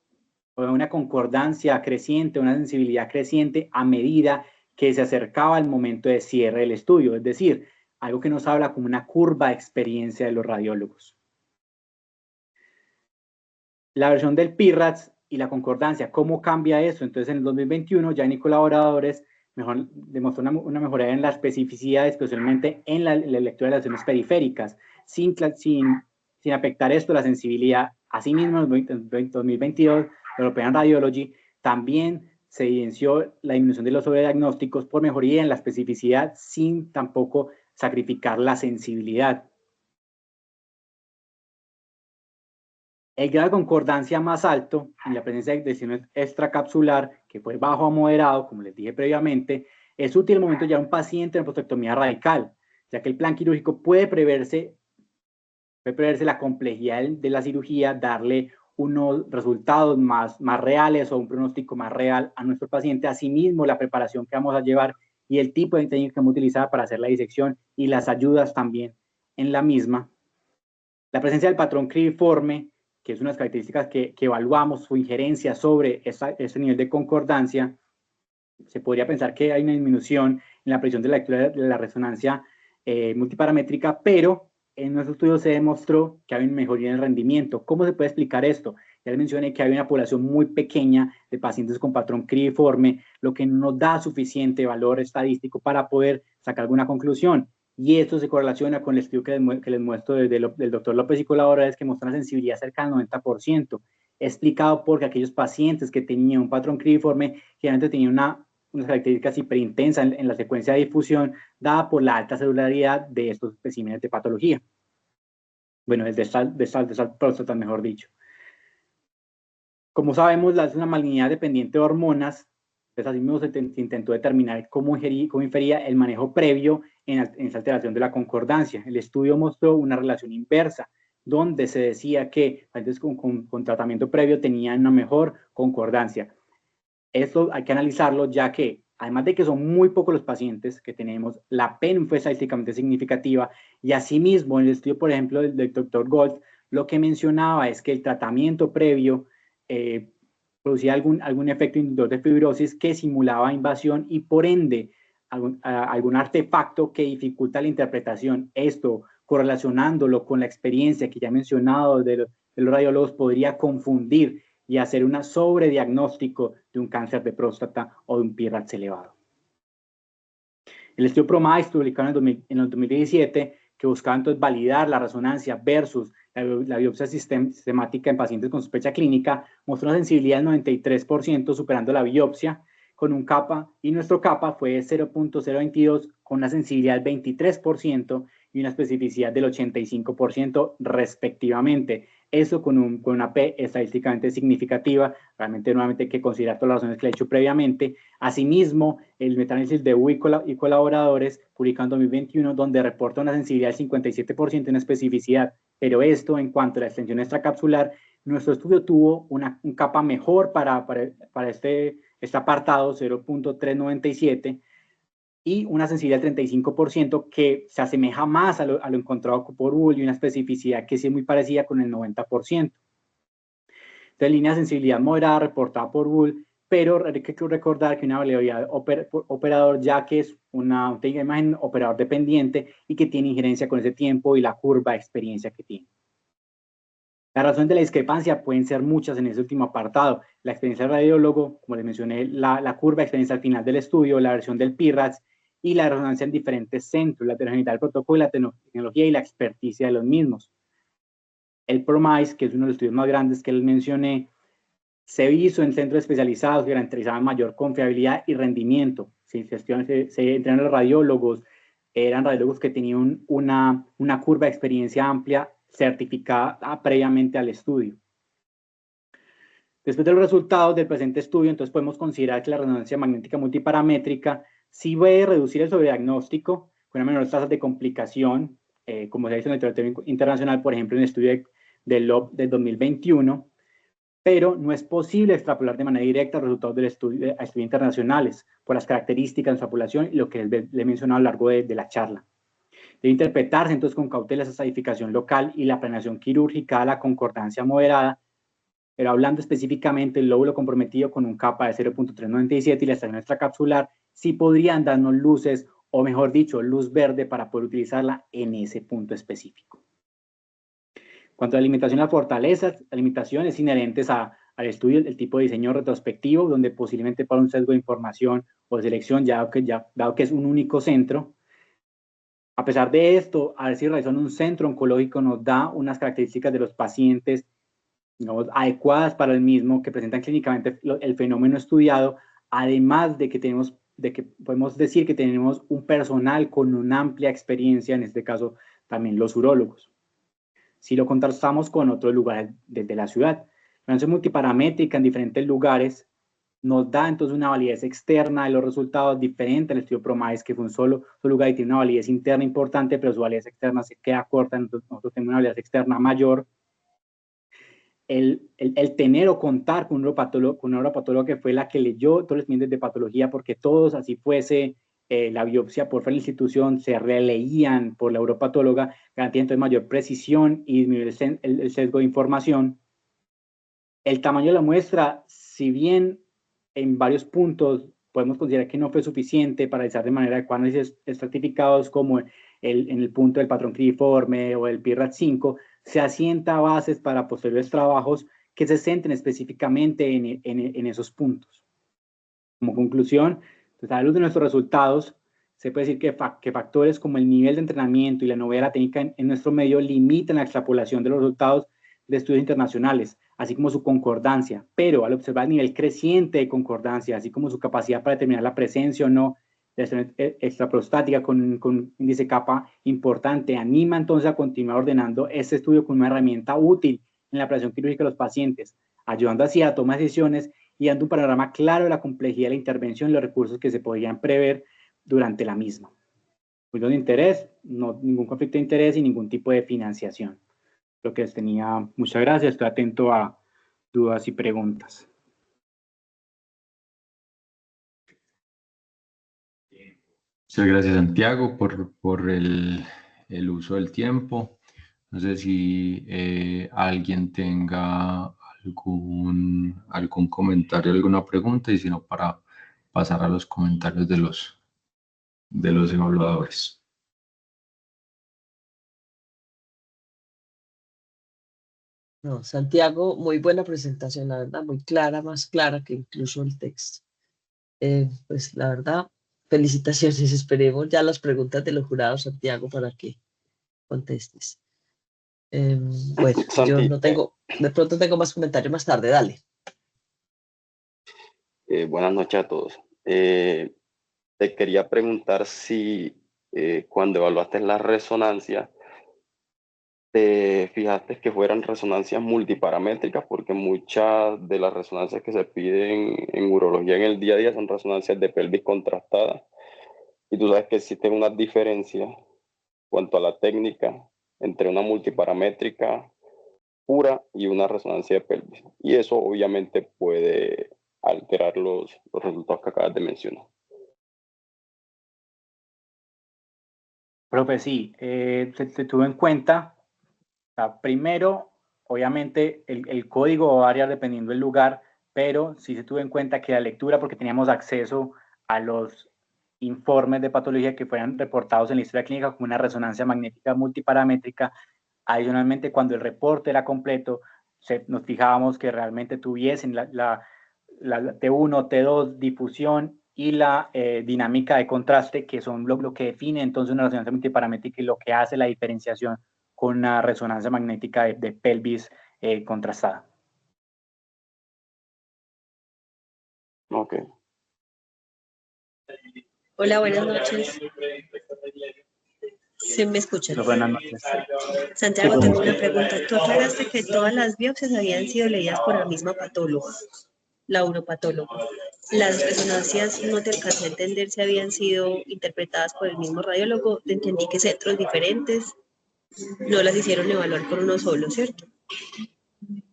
una concordancia creciente, una sensibilidad creciente a medida que se acercaba el momento de cierre del estudio, es decir, algo que nos habla como una curva de experiencia de los radiólogos. La versión del PIRADS y la concordancia, ¿cómo cambia eso? Entonces, en el 2021, ya ni colaboradores demostró una mejora en la especificidad, especialmente en la lectura de las lesiones periféricas, sin afectar esto la sensibilidad. Asimismo, en 2022, la European Radiology también se evidenció la disminución de los sobrediagnósticos por mejoría en la especificidad sin tampoco sacrificar la sensibilidad. El grado de concordancia más alto en la presencia de lesión extracapsular, que fue bajo a moderado, como les dije previamente, es útil en el momento de llevar un paciente en prostatectomía radical, ya que el plan quirúrgico puede preverse la complejidad de la cirugía, darle unos resultados más reales o un pronóstico más real a nuestro paciente. Asimismo, la preparación que vamos a llevar y el tipo de técnica que vamos a utilizar para hacer la disección y las ayudas también en la misma. La presencia del patrón cribiforme, que es una de las características que evaluamos su injerencia sobre ese nivel de concordancia. Se podría pensar que hay una disminución en la precisión de la lectura de la resonancia multiparamétrica, pero en nuestro estudio se demostró que hay una mejoría en el rendimiento. ¿Cómo se puede explicar esto? Ya les mencioné que hay una población muy pequeña de pacientes con patrón cribiforme, lo que no da suficiente valor estadístico para poder sacar alguna conclusión. Y esto se correlaciona con el estudio que les muestro del doctor López y colaboradores, que muestra una sensibilidad cerca del 90%, explicado porque aquellos pacientes que tenían un patrón cribiforme generalmente tenían unas características hiperintensas en la secuencia de difusión, dada por la alta celularidad de estos especímenes de patología. Bueno, de esta próstata, mejor dicho. Como sabemos, es una malignidad dependiente de hormonas. Entonces, así mismo se intentó determinar cómo infería el manejo previo en esa alteración de la concordancia. El estudio mostró una relación inversa, donde se decía que pacientes con tratamiento previo tenían una mejor concordancia. Esto hay que analizarlo, ya que además de que son muy pocos los pacientes que tenemos, la PEN fue estadísticamente significativa, y asimismo en el estudio, por ejemplo, del doctor Gold, lo que mencionaba es que el tratamiento previo producía algún efecto inductor de fibrosis que simulaba invasión y por ende algún artefacto que dificulta la interpretación. Esto, correlacionándolo con la experiencia que ya he mencionado de los radiólogos, podría confundir y hacer un sobrediagnóstico de un cáncer de próstata o de un PIRADS elevado. El estudio PROMISE, publicado en el 2017, que buscaba entonces validar la resonancia versus la biopsia sistemática en pacientes con sospecha clínica, mostró una sensibilidad del 93%, superando la biopsia, con un kappa, y nuestro kappa fue 0.022 con una sensibilidad del 23% y una especificidad del 85% respectivamente. Eso con una P estadísticamente significativa. Realmente nuevamente hay que considerar todas las razones que le he hecho previamente. Asimismo, el metaanálisis de Wu y colaboradores, publicado en 2021, donde reporta una sensibilidad del 57% y una especificidad. Pero esto, en cuanto a la extensión extracapsular, nuestro estudio tuvo un kappa mejor para este apartado, 0.397, y una sensibilidad del 35% que se asemeja más a lo encontrado por Wu y una especificidad que sí es muy parecida con el 90%. Entonces, línea de sensibilidad moderada reportada por Wu, pero hay que recordar que una variabilidad operador, ya que es una técnica de imagen operador dependiente y que tiene injerencia con ese tiempo y la curva de experiencia que tiene. Las razones de la discrepancia pueden ser muchas en ese último apartado. La experiencia del radiólogo, como les mencioné, la curva de experiencia al final del estudio, la versión del PIRADS y la resonancia en diferentes centros, la heterogeneidad del protocolo, la tecnología y la experticia de los mismos. El PROMISE, que es uno de los estudios más grandes que les mencioné, se hizo en centros especializados que garantizaban mayor confiabilidad y rendimiento. Se entrenaron los radiólogos, eran radiólogos que tenían una curva de experiencia amplia certificada previamente al estudio. Después de los resultados del presente estudio, entonces podemos considerar que la resonancia magnética multiparamétrica sí puede reducir el sobrediagnóstico con una menor tasa de complicación, como se ha visto en el literatura internacional, por ejemplo, en el estudio del LOB del 2021, pero no es posible extrapolar de manera directa los resultados del estudio a estudios internacionales por las características de su población y lo que les he mencionado a lo largo de la charla. Debe interpretarse entonces con cautela esa estadificación local y la planeación quirúrgica a la concordancia moderada, pero hablando específicamente del lóbulo comprometido con un kappa de 0.397 y la estación extracapsular, sí podrían darnos luces, o mejor dicho, luz verde para poder utilizarla en ese punto específico. En cuanto a la limitación y las fortalezas, las limitaciones inherentes al estudio del tipo de diseño retrospectivo, donde posiblemente para un sesgo de información o de selección, dado que es un único centro. A pesar de esto, a ver si realizando un centro oncológico nos da unas características de los pacientes, digamos, adecuadas para el mismo, que presentan clínicamente el fenómeno estudiado, además de que podemos decir que tenemos un personal con una amplia experiencia, en este caso también los urólogos. Si lo contrastamos con otros lugares de la ciudad, la resonancia multiparamétrica en diferentes lugares nos da entonces una validez externa de los resultados diferente al estudio PROMISE, que fue un solo lugar y tiene una validez interna importante, pero su validez externa se queda corta, entonces nosotros tenemos una validez externa mayor. El tener o contar con un neuropatólogo que fue la que leyó todos los expedientes de patología, porque todos, así fuese la biopsia por fuera de la institución, se releían por la neuropatóloga, garantía entonces mayor precisión y disminuir el sesgo de información. El tamaño de la muestra, si bien en varios puntos podemos considerar que no fue suficiente para realizar de manera adecuada análisis estratificados como en el punto del patrón cribriforme o el PIRADS-5, se asienta bases para posteriores trabajos que se centren específicamente en esos puntos. Como conclusión, pues, a la luz de nuestros resultados, se puede decir que factores como el nivel de entrenamiento y la novedad de la técnica en nuestro medio limitan la extrapolación de los resultados de estudios internacionales, así como su concordancia, pero al observar el nivel creciente de concordancia, así como su capacidad para determinar la presencia o no de acción extraprostática con un índice kappa importante, anima entonces a continuar ordenando este estudio como una herramienta útil en la operación quirúrgica de los pacientes, ayudando así a la toma de decisiones y dando un panorama claro de la complejidad de la intervención y los recursos que se podrían prever durante la misma. Pues de interés, no, ningún conflicto de interés y ningún tipo de financiación. Lo que les tenía, muchas gracias, estoy atento a dudas y preguntas. Muchas gracias, Santiago, por el uso del tiempo. No sé si alguien tenga algún comentario, alguna pregunta, y si no, para pasar a los comentarios de los de los evaluadores. No, Santiago, muy buena presentación, la verdad, muy clara, más clara que incluso el texto. Pues la verdad, felicitaciones. Esperemos ya las preguntas de los jurados, Santiago, para que contestes. Bueno, yo Santi, no tengo, de pronto tengo más comentarios más tarde, dale. buenas noches a todos. Te quería preguntar si cuando evaluaste la resonancia, te fijaste que fueran resonancias multiparamétricas, porque muchas de las resonancias que se piden en urología en el día a día son resonancias de pelvis contrastada. Y tú sabes que existen unas diferencias cuanto a la técnica entre una multiparamétrica pura y una resonancia de pelvis. Y eso obviamente puede alterar los resultados que acabas de mencionar. Profe, sí, se tuvo en cuenta, o sea, primero, obviamente el código va a variar dependiendo del lugar, pero sí se tuvo en cuenta que la lectura, porque teníamos acceso a los informes de patología que fueran reportados en la historia clínica como una resonancia magnética multiparamétrica. Adicionalmente, cuando el reporte era completo, nos fijábamos que realmente tuviesen la T1, T2, difusión y la dinámica de contraste, que son lo que define entonces una resonancia multiparamétrica y lo que hace la diferenciación con una resonancia magnética de pelvis contrastada. Ok. Hola, buenas noches. ¿Sí me escuchan? Buenas noches. Santiago, Sí, tengo una pregunta. Tú aclaraste que todas las biopsias habían sido leídas por la misma patóloga, la uropatóloga. Las resonancias no te alcancé a entender si habían sido interpretadas por el mismo radiólogo. Te entendí que centros diferentes no las hicieron evaluar por uno solo, ¿cierto?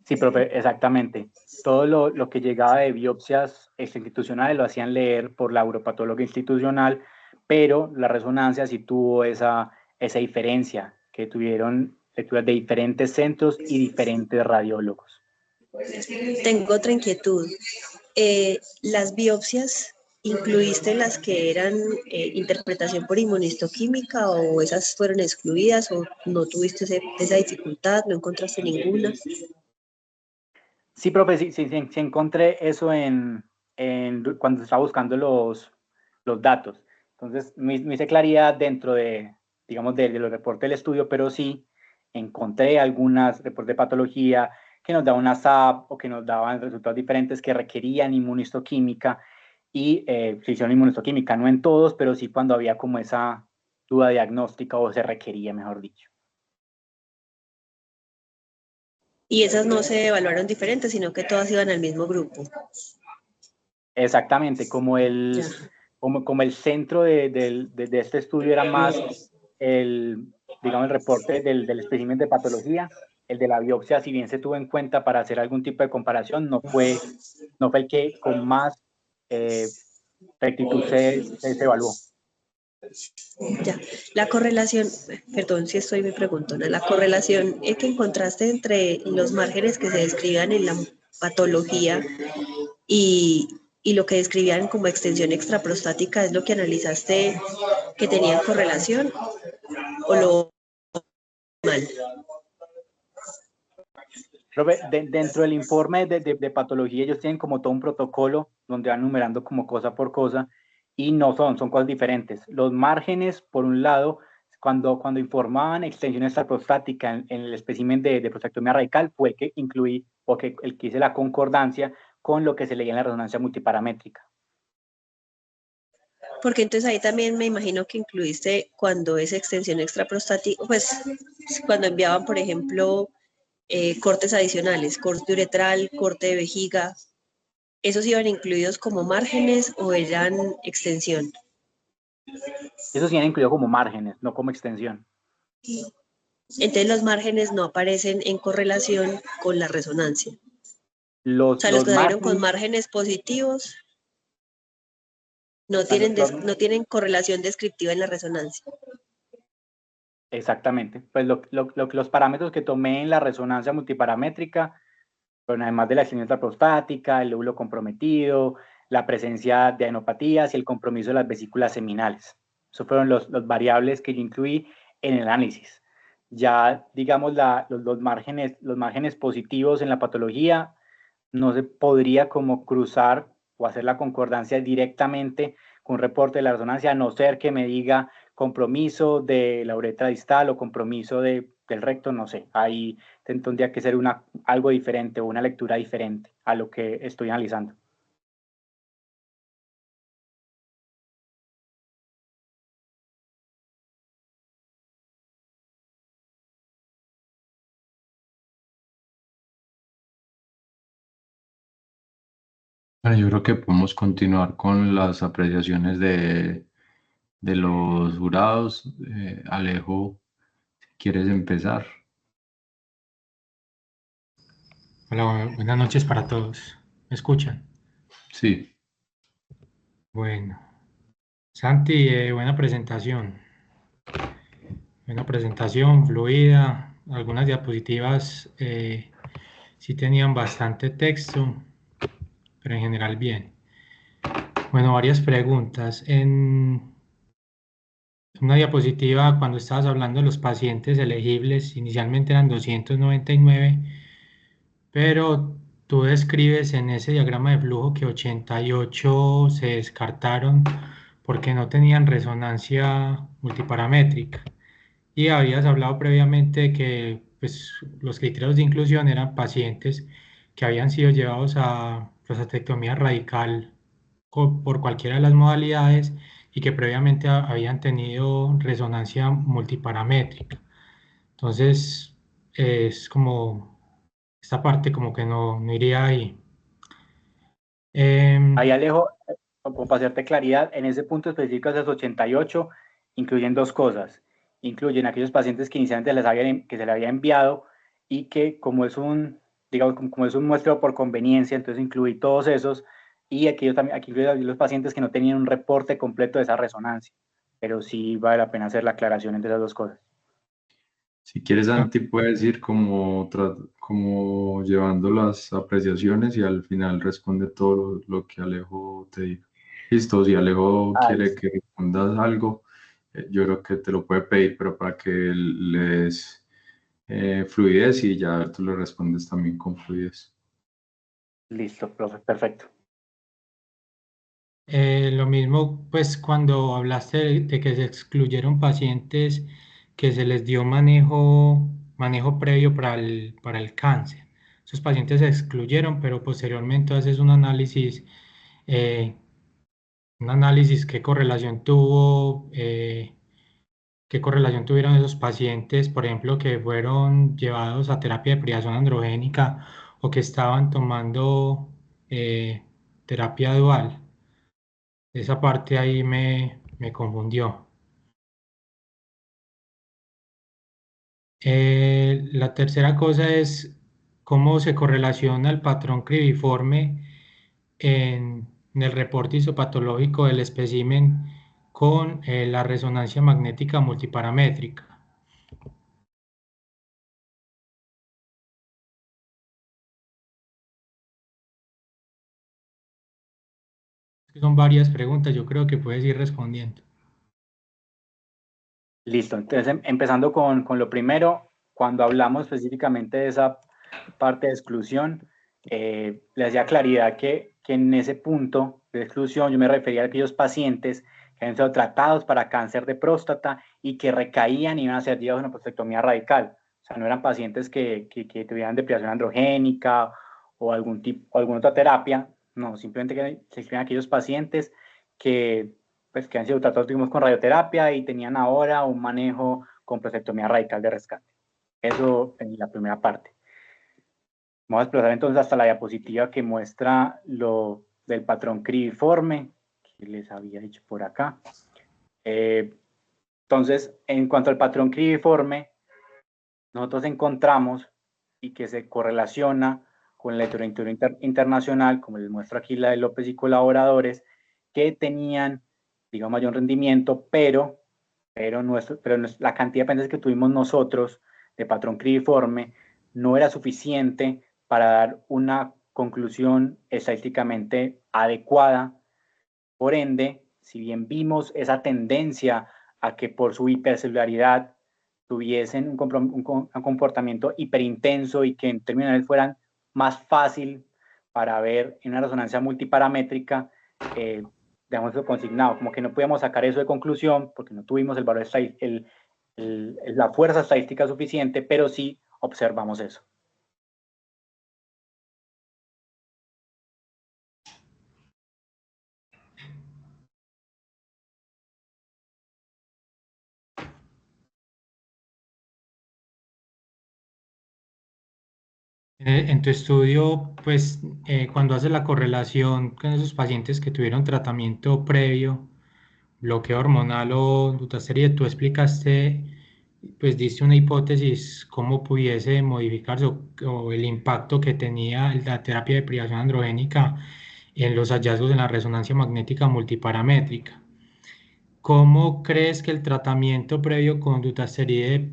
Sí, profe, exactamente. Todo lo que llegaba de biopsias institucionales lo hacían leer por la uropatóloga institucional, pero la resonancia sí tuvo esa diferencia, que tuvieron lecturas de diferentes centros y diferentes radiólogos. Tengo otra inquietud. Las biopsias, ¿incluiste las que eran interpretación por inmunistoquímica o esas fueron excluidas o no tuviste esa dificultad, no encontraste ninguna? Sí, profe, sí encontré eso cuando estaba buscando los datos. Entonces, no hice claridad dentro de, digamos, de los reportes del estudio, pero sí encontré algunas reportes de patología que nos daban una SAP o que nos daban resultados diferentes que requerían inmunistoquímica y se hicieron inmunistoquímica, no en todos, pero sí cuando había como esa duda diagnóstica o se requería, mejor dicho. Y esas no se evaluaron diferentes, sino que todas iban al mismo grupo. Exactamente, como el centro de este estudio era más digamos, el reporte del espécimen de patología, el de la biopsia, si bien se tuvo en cuenta para hacer algún tipo de comparación, no fue el que con más rectitud se evaluó. Ya, la correlación, perdón si estoy me preguntando, la correlación es que encontraste entre los márgenes que se describían en la patología y lo que describían como extensión extraprostática, ¿es lo que analizaste que tenían correlación o lo mal? Dentro del informe de patología ellos tienen como todo un protocolo donde van numerando como cosa por cosa y no son cosas diferentes. Los márgenes, por un lado, cuando informaban extensión extraprostática en el espécimen de prostatectomía radical, fue que incluí, porque el que hice la concordancia con lo que se leía en la resonancia multiparamétrica. Porque entonces ahí también me imagino que incluiste cuando es extensión extraprostática, pues cuando enviaban, por ejemplo, cortes adicionales, corte uretral, corte de vejiga, ¿esos iban incluidos como márgenes o eran extensión? Esos sí han incluido como márgenes, no como extensión. Entonces los márgenes no aparecen en correlación con la resonancia. Los que salieron con márgenes positivos no tienen correlación descriptiva en la resonancia. Exactamente. Pues los parámetros que tomé en la resonancia multiparamétrica, bueno, además de la extensión extraprostática, el lóbulo comprometido, la presencia de adenopatías y el compromiso de las vesículas seminales. Esos fueron los variables que yo incluí en el análisis. Ya, digamos, los márgenes positivos en la patología no se podría como cruzar o hacer la concordancia directamente con un reporte de la resonancia, a no ser que me diga compromiso de la uretra distal o compromiso del recto, no sé. Ahí tendría que ser algo diferente o una lectura diferente a lo que estoy analizando. Bueno, yo creo que podemos continuar con las apreciaciones de los jurados. Alejo, si quieres empezar. Hola, buenas noches para todos. ¿Me escuchan? Sí. Bueno, Santi, buena presentación. Buena presentación, fluida. Algunas diapositivas sí tenían bastante texto, pero en general bien. Bueno, varias preguntas. En una diapositiva, cuando estabas hablando de los pacientes elegibles, inicialmente eran 299, pero tú describes en ese diagrama de flujo que 88 se descartaron porque no tenían resonancia multiparamétrica. Y habías hablado previamente de que pues, los criterios de inclusión eran pacientes que habían sido llevados a prostatectomía radical por cualquiera de las modalidades y que previamente habían tenido resonancia multiparamétrica. Entonces, es como, esta parte como que no iría ahí. Ahí, Alejo, como para hacerte claridad, en ese punto específico de los 88 incluyen dos cosas. Incluyen aquellos pacientes que inicialmente que se les había enviado y que como es un muestreo por conveniencia, entonces incluí todos esos, y aquí incluyen los pacientes que no tenían un reporte completo de esa resonancia, pero sí vale la pena hacer la aclaración entre esas dos cosas. Si quieres, Santi, puedes ir como llevando las apreciaciones y al final responde todo lo que Alejo te diga. Listo, si Alejo quiere que respondas algo, yo creo que te lo puede pedir, pero para que le des fluidez y ya tú le respondes también con fluidez. Listo, profe, perfecto. Lo mismo, pues cuando hablaste de que se excluyeron pacientes que se les dio manejo previo para el cáncer. Esos pacientes se excluyeron, pero posteriormente haces un análisis qué correlación qué correlación tuvieron esos pacientes, por ejemplo, que fueron llevados a terapia de priación androgénica o que estaban tomando terapia dual. Esa parte ahí me confundió. La tercera cosa es cómo se correlaciona el patrón cribiforme en el reporte histopatológico del espécimen con la resonancia magnética multiparamétrica. Son varias preguntas, yo creo que puedes ir respondiendo. Listo, entonces empezando con lo primero, cuando hablamos específicamente de esa parte de exclusión, le hacía claridad que en ese punto de exclusión yo me refería a aquellos pacientes que habían sido tratados para cáncer de próstata y que recaían y iban a ser llevados a una prostatectomía radical. O sea, no eran pacientes que tuvieran depilación androgénica o alguna otra terapia, no, simplemente que se escriben aquellos pacientes que han sido tratados, digamos, con radioterapia y tenían ahora un manejo con prostatectomía radical de rescate. Eso en la primera parte. Vamos a desplazar entonces hasta la diapositiva que muestra lo del patrón cribiforme, que les había dicho por acá. Entonces, en cuanto al patrón cribiforme, nosotros encontramos y que se correlaciona con la literatura internacional, como les muestro aquí la de López y colaboradores, que tenían, digamos, mayor rendimiento, pero la cantidad de pacientes que tuvimos nosotros de patrón cribiforme no era suficiente para dar una conclusión estadísticamente adecuada. Por ende, si bien vimos esa tendencia a que por su hipercelularidad tuviesen un comportamiento hiperintenso y que en términos fueran más fácil para ver en una resonancia multiparamétrica, dejamos eso consignado, como que no podíamos sacar eso de conclusión porque no tuvimos el valor la fuerza estadística suficiente, pero sí observamos eso. En tu estudio, pues cuando haces la correlación con esos pacientes que tuvieron tratamiento previo, bloqueo hormonal o dutastería, tú explicaste, pues diste una hipótesis cómo pudiese modificarse o el impacto que tenía la terapia de privación androgénica en los hallazgos en la resonancia magnética multiparamétrica. ¿Cómo crees que el tratamiento previo con dutasteride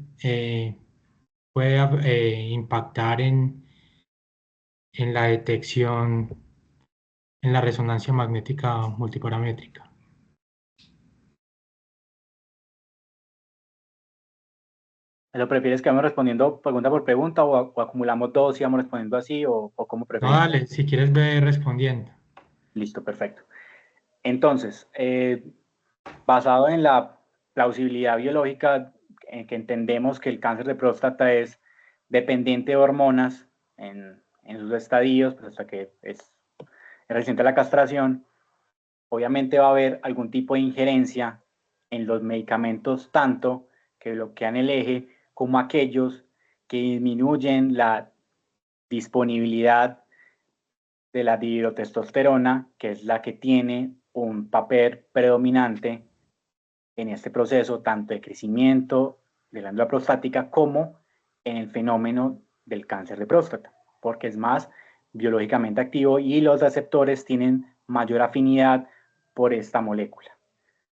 puede impactar en la detección en la resonancia magnética multiparamétrica? ¿Lo prefieres que vamos respondiendo pregunta por pregunta o acumulamos dos y vamos respondiendo así o cómo No, prefieres? dale, si quieres ve respondiendo. Listo, perfecto. Entonces, basado en la plausibilidad biológica en que entendemos que el cáncer de próstata es dependiente de hormonas en sus estadios, pues hasta que es reciente la castración, obviamente va a haber algún tipo de injerencia en los medicamentos, tanto que bloquean el eje como aquellos que disminuyen la disponibilidad de la dihidrotestosterona, que es la que tiene un papel predominante en este proceso, tanto de crecimiento de la glándula prostática como en el fenómeno del cáncer de próstata, porque es más biológicamente activo y los receptores tienen mayor afinidad por esta molécula.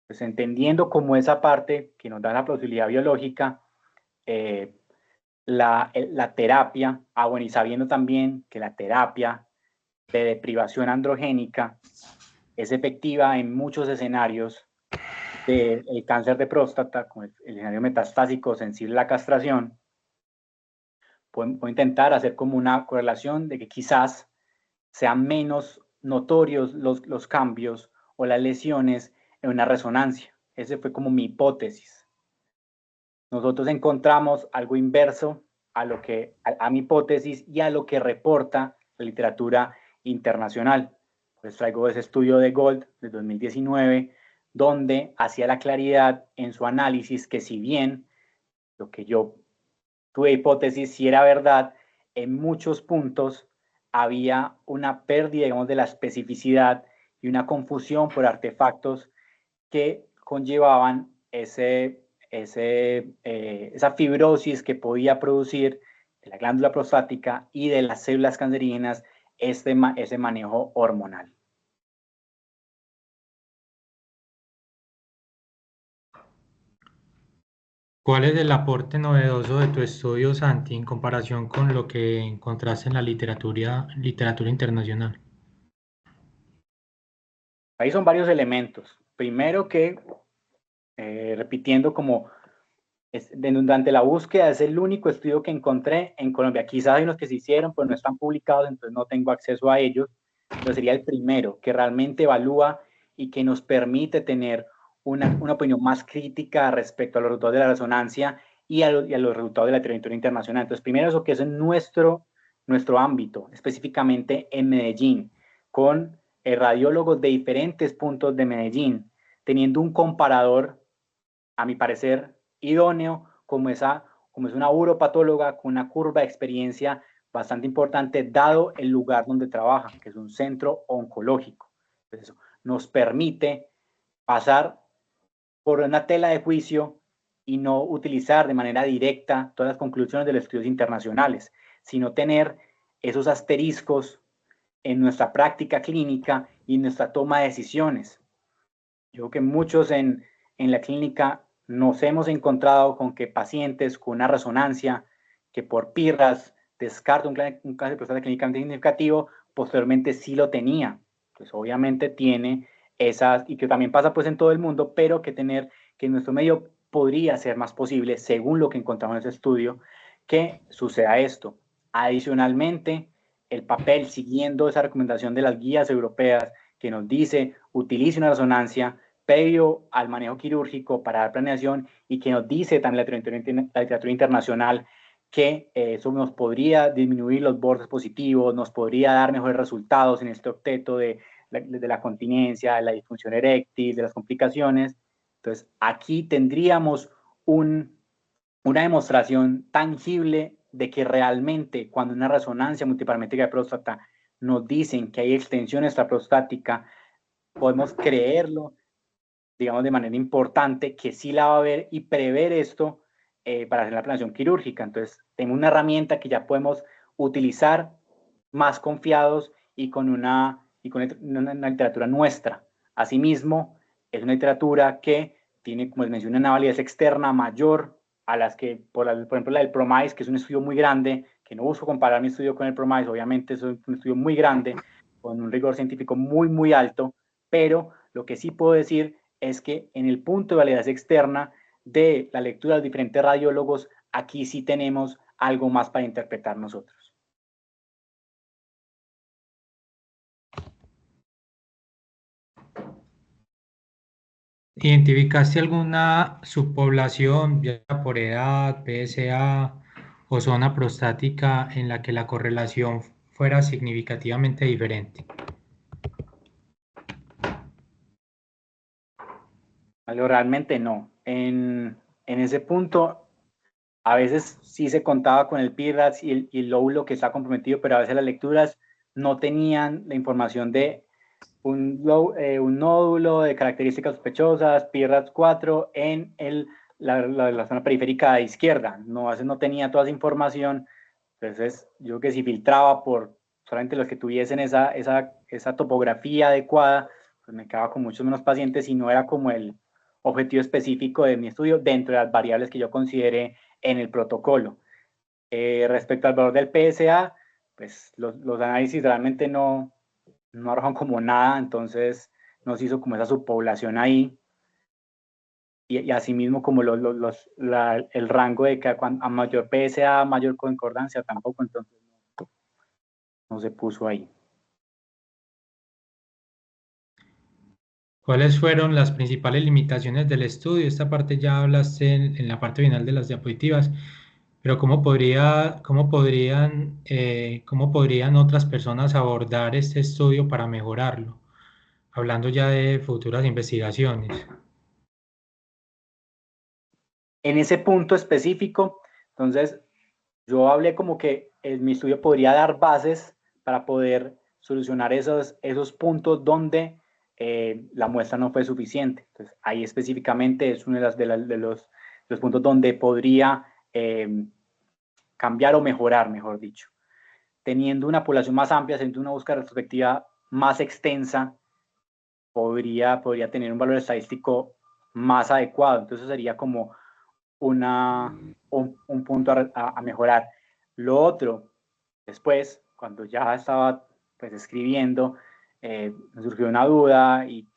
Pues entendiendo como esa parte que nos da la plausibilidad biológica, la terapia, bueno, y sabiendo también que la terapia de deprivación androgénica es efectiva en muchos escenarios del cáncer de próstata, como el escenario metastásico sensible a la castración, puedo intentar hacer como una correlación de que quizás sean menos notorios los cambios o las lesiones en una resonancia. Esa fue como mi hipótesis. Nosotros encontramos algo inverso a mi hipótesis y a lo que reporta la literatura internacional. Pues traigo ese estudio de Gold de 2019, donde hacía la claridad en su análisis que si bien lo que yo tuve hipótesis si era verdad, en muchos puntos había una pérdida, digamos, de la especificidad y una confusión por artefactos que conllevaban esa fibrosis que podía producir de la glándula prostática y de las células cancerígenas ese manejo hormonal. ¿Cuál es el aporte novedoso de tu estudio, Santi, en comparación con lo que encontraste en la literatura internacional? Ahí son varios elementos. Primero que, repitiendo como durante la búsqueda, es el único estudio que encontré en Colombia. Quizás hay unos que se hicieron, pero no están publicados, entonces no tengo acceso a ellos. Pero sería el primero que realmente evalúa y que nos permite tener una opinión más crítica respecto a los resultados de la resonancia y a los resultados de la literatura internacional. Entonces, primero eso que es en nuestro ámbito, específicamente en Medellín, con radiólogos de diferentes puntos de Medellín, teniendo un comparador, a mi parecer, idóneo, como es una uropatóloga con una curva de experiencia bastante importante, dado el lugar donde trabaja, que es un centro oncológico. Entonces, eso nos permite pasar por una tela de juicio y no utilizar de manera directa todas las conclusiones de los estudios internacionales, sino tener esos asteriscos en nuestra práctica clínica y en nuestra toma de decisiones. Yo creo que muchos en la clínica nos hemos encontrado con que pacientes con una resonancia que por pirras descarta un cáncer de próstata clínicamente significativo, posteriormente sí lo tenía. Pues obviamente tiene esas, y que también pasa pues en todo el mundo, pero que en nuestro medio podría ser más posible, según lo que encontramos en ese estudio, que suceda esto. Adicionalmente, el papel, siguiendo esa recomendación de las guías europeas que nos dice utilice una resonancia previo al manejo quirúrgico para dar planeación, y que nos dice también la literatura internacional que eso nos podría disminuir los bordes positivos, nos podría dar mejores resultados en este octeto de la continencia, de la disfunción eréctil, de las complicaciones. Entonces, aquí tendríamos una demostración tangible de que realmente cuando una resonancia multiparamétrica de próstata nos dicen que hay extensión extraprostática, podemos creerlo, digamos, de manera importante, que sí la va a haber y prever esto para hacer la planeación quirúrgica. Entonces, tenemos una herramienta que ya podemos utilizar más confiados y con una literatura nuestra. Asimismo, es una literatura que tiene, como les mencioné, una validez externa mayor a las que, por ejemplo, la del PROMISE, que es un estudio muy grande, que no busco comparar mi estudio con el PROMISE, obviamente es un estudio muy grande, con un rigor científico muy, muy alto, pero lo que sí puedo decir es que en el punto de validez externa de la lectura de los diferentes radiólogos, aquí sí tenemos algo más para interpretar nosotros. ¿Identificaste alguna subpoblación, ya sea por edad, PSA o zona prostática, en la que la correlación fuera significativamente diferente? Realmente no. En ese punto, a veces sí se contaba con el PIRADS y el lóbulo que está comprometido, pero a veces las lecturas no tenían la información de un nódulo de características sospechosas, PIRADS 4, en la zona periférica de izquierda. No, a veces no tenía toda esa información. Entonces, yo creo que si filtraba por solamente los que tuviesen esa topografía adecuada, pues me quedaba con muchos menos pacientes y no era como el objetivo específico de mi estudio dentro de las variables que yo consideré en el protocolo. Respecto al valor del PSA, pues los análisis realmente no arrojan como nada, entonces no se hizo como esa subpoblación ahí. Y asimismo como el rango de que a mayor PSA, mayor concordancia tampoco, entonces no se puso ahí. ¿Cuáles fueron las principales limitaciones del estudio? Esta parte ya hablaste en la parte final de las diapositivas, pero ¿cómo podrían otras personas abordar este estudio para mejorarlo? Hablando ya de futuras investigaciones. En ese punto específico, entonces, yo hablé como que mi estudio podría dar bases para poder solucionar esos puntos donde la muestra no fue suficiente. Entonces, ahí específicamente es uno de los puntos donde podría cambiar o mejorar, mejor dicho. Teniendo una población más amplia, teniendo una búsqueda retrospectiva más extensa, podría tener un valor estadístico más adecuado. Entonces, sería como un punto a mejorar. Lo otro, después, cuando ya estaba pues escribiendo, me surgió una duda y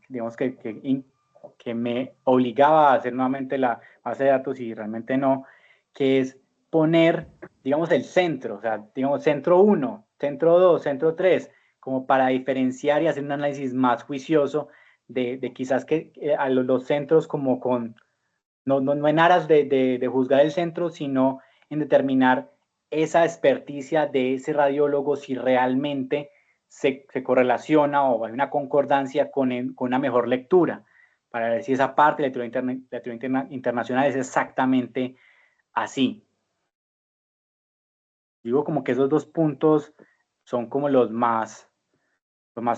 digamos que me obligaba a hacer nuevamente la base de datos y realmente no, que es poner, digamos, el centro, o sea, digamos, centro 1, centro 2, centro 3, como para diferenciar y hacer un análisis más juicioso de quizás que a los centros como con no en aras de juzgar el centro, sino en determinar esa experticia de ese radiólogo, si realmente se correlaciona o hay una concordancia con una mejor lectura, para ver si esa parte de la lectura internacional es exactamente así. Digo como que esos dos puntos son como los más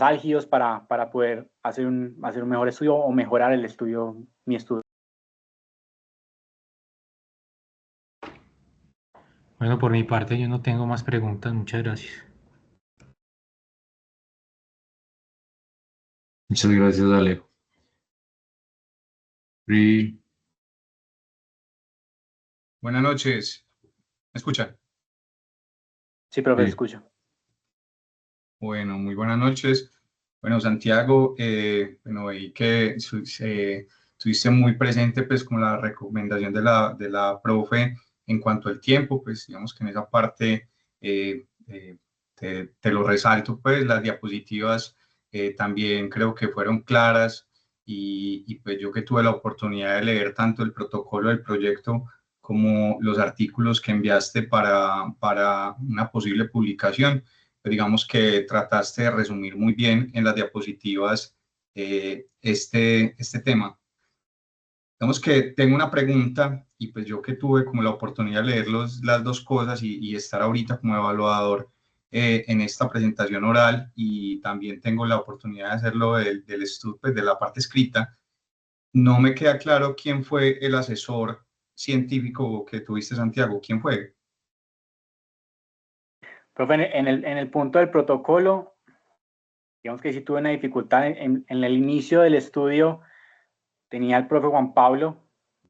álgidos para poder hacer un mejor estudio o mejorar el estudio, mi estudio. Bueno, por mi parte yo no tengo más preguntas. Muchas gracias. Muchas gracias, Alejo. Buenas noches. ¿Me escuchan? Sí, profe, Sí. escucho. Bueno, muy buenas noches. Bueno, Santiago, bueno, veí que estuviste muy presente pues con la recomendación de la profe en cuanto al tiempo, pues digamos que en esa parte te lo resalto, pues las diapositivas también creo que fueron claras y pues yo que tuve la oportunidad de leer tanto el protocolo del proyecto como los artículos que enviaste para una posible publicación, pues digamos que trataste de resumir muy bien en las diapositivas este tema. Digamos que tengo una pregunta y pues yo que tuve como la oportunidad de leer las dos cosas y estar ahorita como evaluador en esta presentación oral y también tengo la oportunidad de hacerlo del estudio, pues de la parte escrita, no me queda claro quién fue el asesor científico que tuviste, Santiago. ¿Quién fue? Profe, en el punto del protocolo, digamos que sí tuve una dificultad en el inicio del estudio. Tenía el profe Juan Pablo,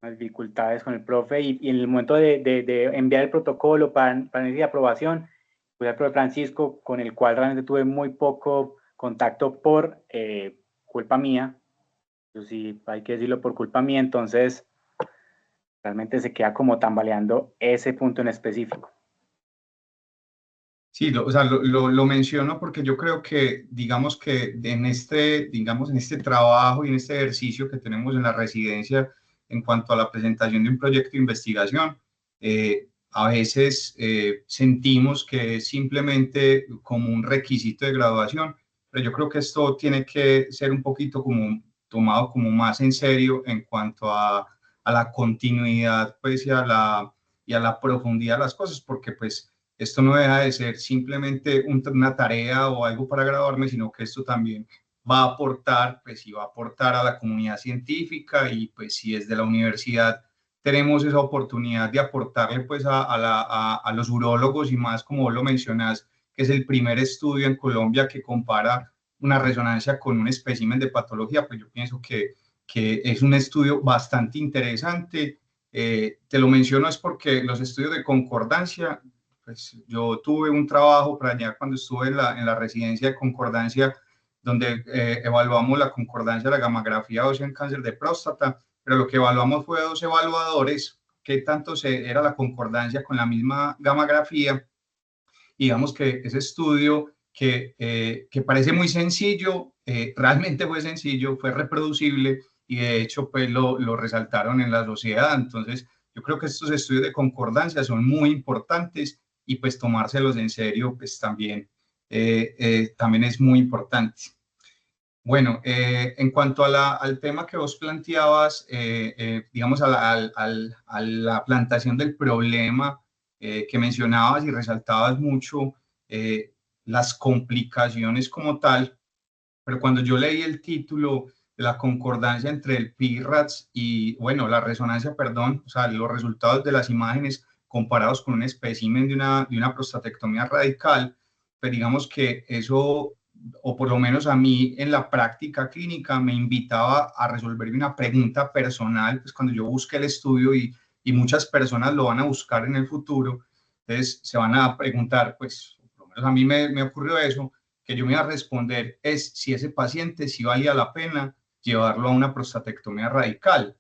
unas dificultades con el profe, y en el momento de enviar el protocolo para la aprobación, fue el profe Francisco, con el cual realmente tuve muy poco contacto por culpa mía. Eso sí, hay que decirlo, por culpa mía. Entonces, realmente se queda como tambaleando ese punto en específico. Sí, o sea, lo menciono porque yo creo que, digamos que en este trabajo y en este ejercicio que tenemos en la residencia en cuanto a la presentación de un proyecto de investigación, a veces sentimos que es simplemente como un requisito de graduación, pero yo creo que esto tiene que ser un poquito como tomado como más en serio en cuanto a la continuidad, pues, y a la profundidad de las cosas, porque pues esto no deja de ser simplemente una tarea o algo para graduarme, sino que esto también va a aportar, pues, y va a aportar a la comunidad científica y pues si desde la universidad tenemos esa oportunidad de aportarle pues a los urólogos y más como vos lo mencionás, que es el primer estudio en Colombia que compara una resonancia con un espécimen de patología, pues yo pienso que es un estudio bastante interesante. Te lo menciono es porque los estudios de concordancia, pues yo tuve un trabajo para allá cuando estuve en la residencia de concordancia, donde evaluamos la concordancia de la gammagrafía ósea en cáncer de próstata, pero lo que evaluamos fue 2 evaluadores, qué tanto era la concordancia con la misma gammagrafía. Digamos que ese estudio que parece muy sencillo, realmente fue sencillo, fue reproducible y de hecho pues lo resaltaron en la sociedad. Entonces yo creo que estos estudios de concordancia son muy importantes y pues tomárselos en serio pues también es muy importante. Bueno, en cuanto al tema que vos planteabas, digamos a la plantación del problema que mencionabas y resaltabas mucho las complicaciones como tal, pero cuando yo leí el título de la concordancia entre el PIRADS y, bueno, la resonancia, perdón, o sea, los resultados de las imágenes comparados con un espécimen de una prostatectomía radical, pues digamos que eso, o por lo menos a mí en la práctica clínica, me invitaba a resolverme una pregunta personal, pues cuando yo busqué el estudio y muchas personas lo van a buscar en el futuro, entonces se van a preguntar, pues, por lo menos a mí me ocurrió eso, que yo me iba a responder es si ese paciente sí valía la pena llevarlo a una prostatectomía radical,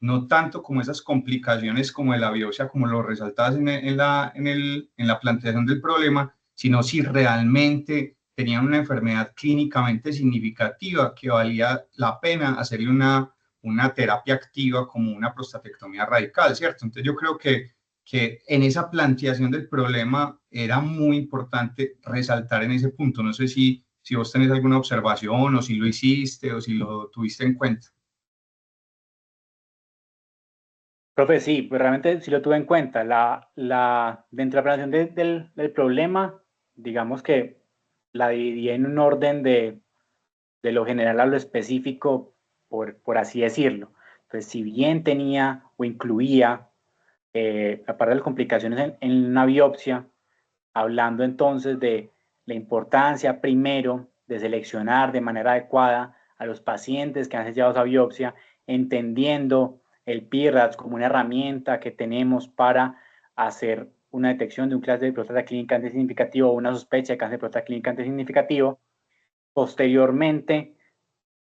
no tanto como esas complicaciones como de la biopsia, como lo resaltabas en la planteación del problema, sino si realmente tenían una enfermedad clínicamente significativa que valía la pena hacerle una terapia activa como una prostatectomía radical, ¿cierto? Entonces yo creo que en esa planteación del problema era muy importante resaltar en ese punto. No sé si vos tenés alguna observación o si lo hiciste o si lo tuviste en cuenta. Profe, sí, pues realmente sí lo tuve en cuenta. Dentro de la planación del problema, digamos que la dividí en un orden de lo general a lo específico, por así decirlo. Entonces, si bien tenía o incluía, aparte de las complicaciones en una biopsia, hablando entonces de la importancia primero de seleccionar de manera adecuada a los pacientes que han sido llevados a biopsia, entendiendo el PIRADS como una herramienta que tenemos para hacer una detección de un cáncer de próstata clínicamente significativo o una sospecha de cáncer de próstata clínicamente significativo. Posteriormente,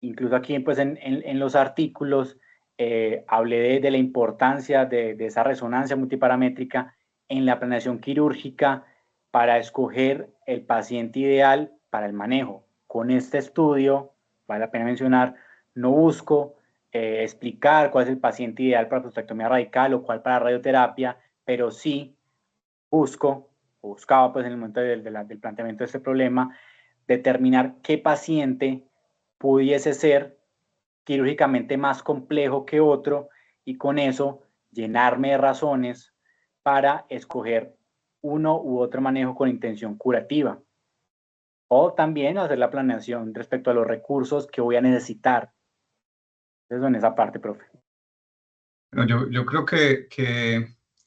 incluso aquí pues en los artículos, hablé de la importancia de esa resonancia multiparamétrica en la planeación quirúrgica para escoger el paciente ideal para el manejo. Con este estudio, vale la pena mencionar, no busco explicar cuál es el paciente ideal para prostatectomía radical o cuál para radioterapia, pero sí buscaba pues en el momento del planteamiento de este problema, determinar qué paciente pudiese ser quirúrgicamente más complejo que otro y con eso llenarme de razones para escoger uno u otro manejo con intención curativa. O también hacer la planeación respecto a los recursos que voy a necesitar. Eso en esa parte, profe. Bueno, yo creo que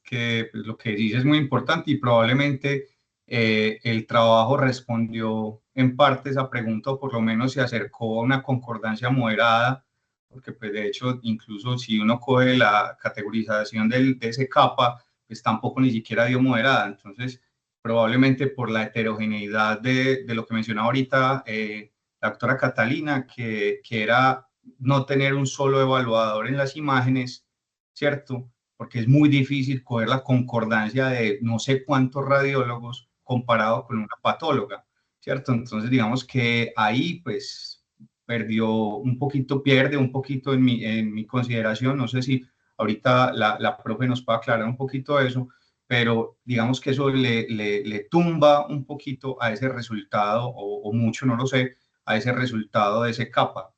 pues, lo que dice es muy importante y probablemente el trabajo respondió en parte esa pregunta, o por lo menos se acercó a una concordancia moderada, porque pues de hecho incluso si uno coge la categorización de ese capa, pues tampoco ni siquiera dio moderada. Entonces probablemente por la heterogeneidad de lo que mencionaba ahorita la doctora Catalina, que era no tener un solo evaluador en las imágenes, ¿cierto? Porque es muy difícil coger la concordancia de no sé cuántos radiólogos comparado con una patóloga, ¿cierto? Entonces, digamos que ahí, pues, pierde un poquito en mi consideración. No sé si ahorita la profe nos puede aclarar un poquito eso, pero digamos que eso le tumba un poquito a ese resultado, o mucho, no lo sé, a ese resultado de ese capa.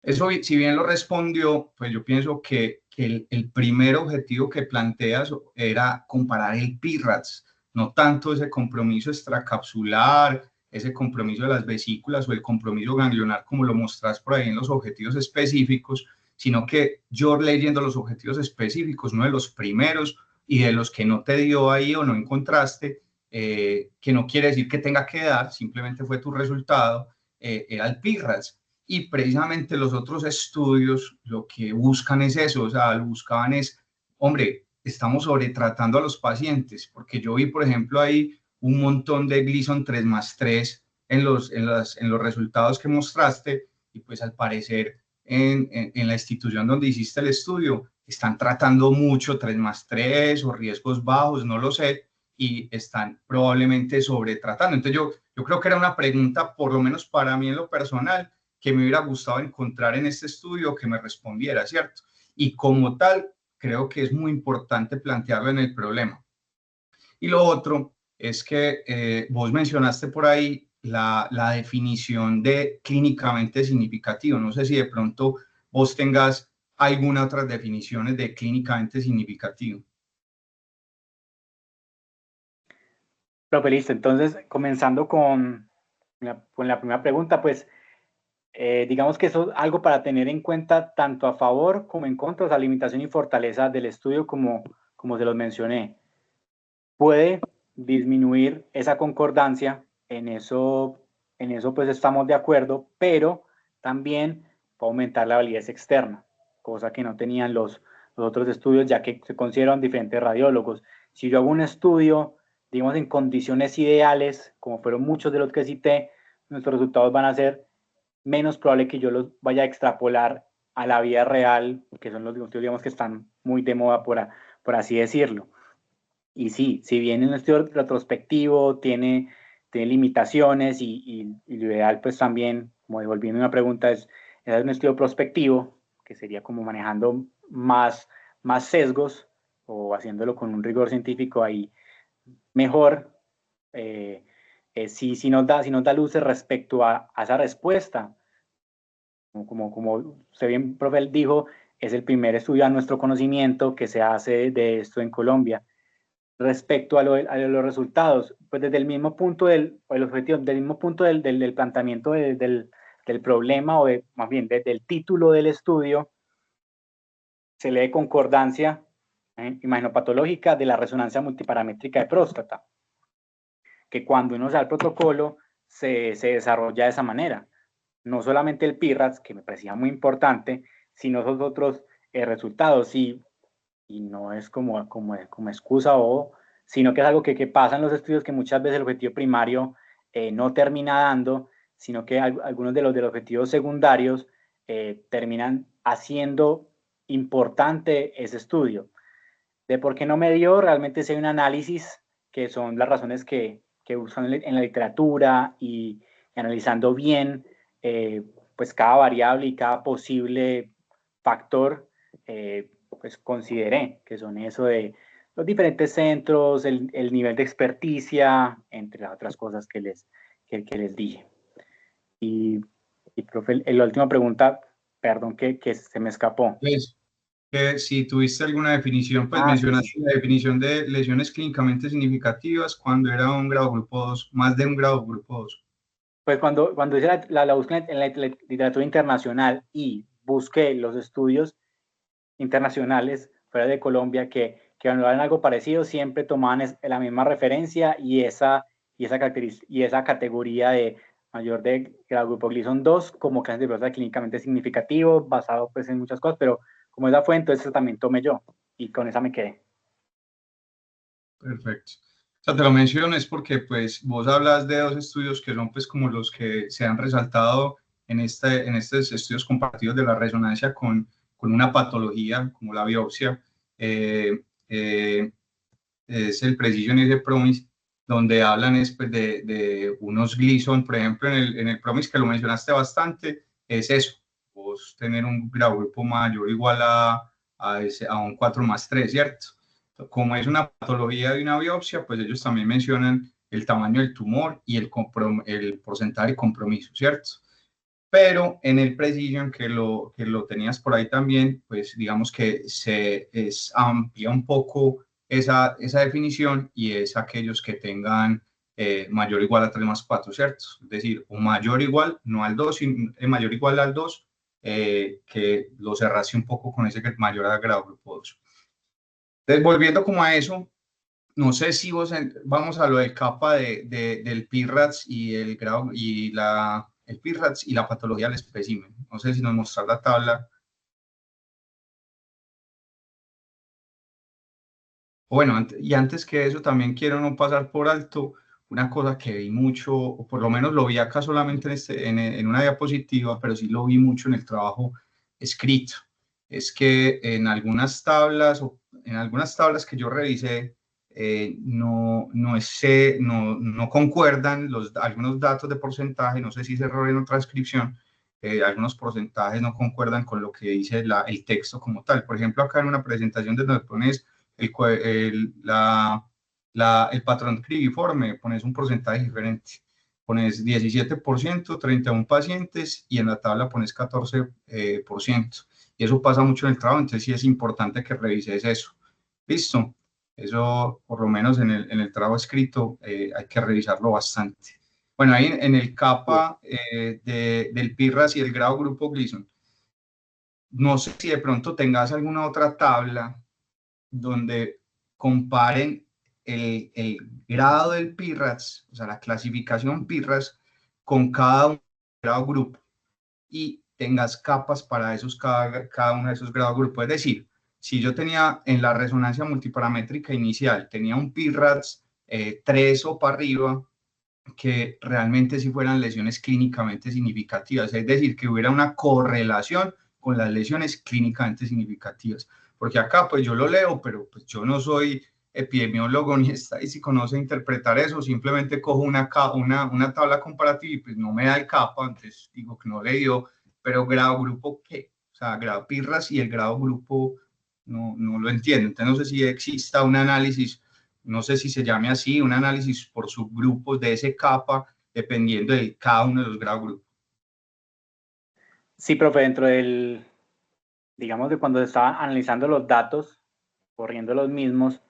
Eso, si bien lo respondió, pues yo pienso que el primer objetivo que planteas era comparar el PIRADS, no tanto ese compromiso extracapsular, ese compromiso de las vesículas o el compromiso ganglionar, como lo mostrás por ahí en los objetivos específicos, sino que yo leyendo los objetivos específicos, uno de los primeros y de los que no te dio ahí o no encontraste, que no quiere decir que tenga que dar, simplemente fue tu resultado, era el PIRADS. Y precisamente los otros estudios lo que buscan es eso, o sea, lo buscaban es, hombre, estamos sobretratando a los pacientes, porque yo vi, por ejemplo, ahí un montón de Gleason 3+3 en los resultados que mostraste, y pues al parecer en la institución donde hiciste el estudio están tratando mucho 3+3 o riesgos bajos, no lo sé, y están probablemente sobretratando. Entonces yo creo que era una pregunta, por lo menos para mí en lo personal, que me hubiera gustado encontrar en este estudio que me respondiera, ¿cierto? Y como tal, creo que es muy importante plantearlo en el problema. Y lo otro es que vos mencionaste por ahí la definición de clínicamente significativo. No sé si de pronto vos tengas alguna otra definiciones de clínicamente significativo. Profe, listo. Entonces, comenzando con la primera pregunta, pues digamos que eso es algo para tener en cuenta tanto a favor como en contra, o sea, limitación y fortaleza del estudio como se los mencioné. Puede disminuir esa concordancia, en eso pues estamos de acuerdo, pero también puede aumentar la validez externa, cosa que no tenían los otros estudios, ya que se consideran diferentes radiólogos. Si yo hago un estudio, digamos, en condiciones ideales, como fueron muchos de los que cité, nuestros resultados van a ser menos probable que yo los vaya a extrapolar a la vida real, que son los estudios, digamos, que están muy de moda, por así decirlo. Y sí, si bien un estudio retrospectivo tiene limitaciones y lo ideal, pues también, como devolviendo una pregunta, es un estudio prospectivo, que sería como manejando más sesgos o haciéndolo con un rigor científico ahí mejor. Si nos da luces respecto a esa respuesta. Como usted bien, profe, dijo, es el primer estudio a nuestro conocimiento que se hace de esto en Colombia. Respecto a los resultados, pues desde el mismo punto el objetivo, del mismo punto del planteamiento del problema, o más bien desde el título del estudio, se lee concordancia imaginopatológica de la resonancia multiparamétrica de próstata, que cuando uno da el protocolo se desarrolla de esa manera. No solamente el PIRADS, que me parecía muy importante, sino esos otros resultados, y no es como excusa, sino que es algo que pasa en los estudios, que muchas veces el objetivo primario no termina dando, sino que algunos de los objetivos secundarios terminan haciendo importante ese estudio. De por qué no me dio, realmente si hay un análisis, que son las razones que usan en la literatura y analizando bien pues cada variable y cada posible factor, pues consideré que son eso de los diferentes centros, el nivel de experticia, entre las otras cosas que les dije. Y profe, la última pregunta, perdón que se me escapó. Pues, que si tuviste alguna definición, pues mencionaste la definición de lesiones clínicamente significativas cuando era un grado grupo 2, más de un grado grupo 2. Pues cuando hice la búsqueda en la literatura internacional y busqué los estudios internacionales fuera de Colombia que evaluaban algo parecido, siempre tomaban la misma referencia y esa categoría de mayor de grado grupo Gleason 2 como cáncer de próstata clínicamente significativo, basado pues en muchas cosas, pero como esa fue, entonces esa también tomé yo y con esa me quedé. Perfecto. O sea, te lo menciono es porque pues vos hablas de dos estudios que son pues como los que se han resaltado en estos estudios comparativos de la resonancia con una patología como la biopsia. Es el Precision y el PROMIS, donde hablan pues, de unos Gleason, por ejemplo, en el PROMIS que lo mencionaste bastante, es eso, vos tener un grado grupo mayor o igual a un 4+3, ¿cierto? Como es una patología de una biopsia, pues ellos también mencionan el tamaño del tumor y el porcentaje de compromiso, ¿cierto? Pero en el Precision, que lo tenías por ahí también, pues digamos que se amplia un poco esa definición y es aquellos que tengan mayor o igual a 3+4, ¿cierto? Es decir, un mayor igual, no al 2, sino mayor igual al 2, que lo cerrase un poco con ese mayor al grado grupo 2. Entonces, volviendo como a eso, no sé si vamos a lo del capa del PIRADS y el grado y el PIRADS y la patología del espécimen. No sé si nos mostrar la tabla. Bueno, y antes que eso también quiero no pasar por alto una cosa que vi mucho, o por lo menos lo vi acá solamente en una diapositiva, pero sí lo vi mucho en el trabajo escrito. Es que en algunas tablas que yo revisé, no concuerdan algunos datos de porcentaje, no sé si es error en otra descripción, algunos porcentajes no concuerdan con lo que dice el texto como tal. Por ejemplo, acá en una presentación de donde pones el patrón cribiforme, pones un porcentaje diferente. Pones 17%, 31 pacientes y en la tabla pones 14%. Y eso pasa mucho en el trabajo, entonces sí es importante que revises eso. ¿Listo? Eso, por lo menos en el trabajo escrito, hay que revisarlo bastante. Bueno, ahí en el capa del PIRAS y el grado grupo Gleason, no sé si de pronto tengas alguna otra tabla donde comparen el grado del PIRADS, o sea, la clasificación PIRADS, con cada grado grupo y tengas capas para cada uno de esos grados grupos. Es decir, si yo tenía en la resonancia multiparamétrica inicial, tenía un PIRADS 3 o para arriba, que realmente sí fueran lesiones clínicamente significativas, es decir, que hubiera una correlación con las lesiones clínicamente significativas. Porque acá pues yo lo leo, pero pues yo no soy epidemiólogo ni estadístico, no sé interpretar eso, simplemente cojo una tabla comparativa y pues no me da el capa, entonces digo que no le dio, pero grado grupo ¿qué? O sea, grado PIRADS y el grado grupo no lo entiendo, entonces no sé si exista un análisis, no sé si se llame así, un análisis por subgrupos de ese capa, dependiendo de cada uno de los grados grupos. Sí, profe, dentro del, digamos, de cuando estaba analizando los datos, corriendo los mismos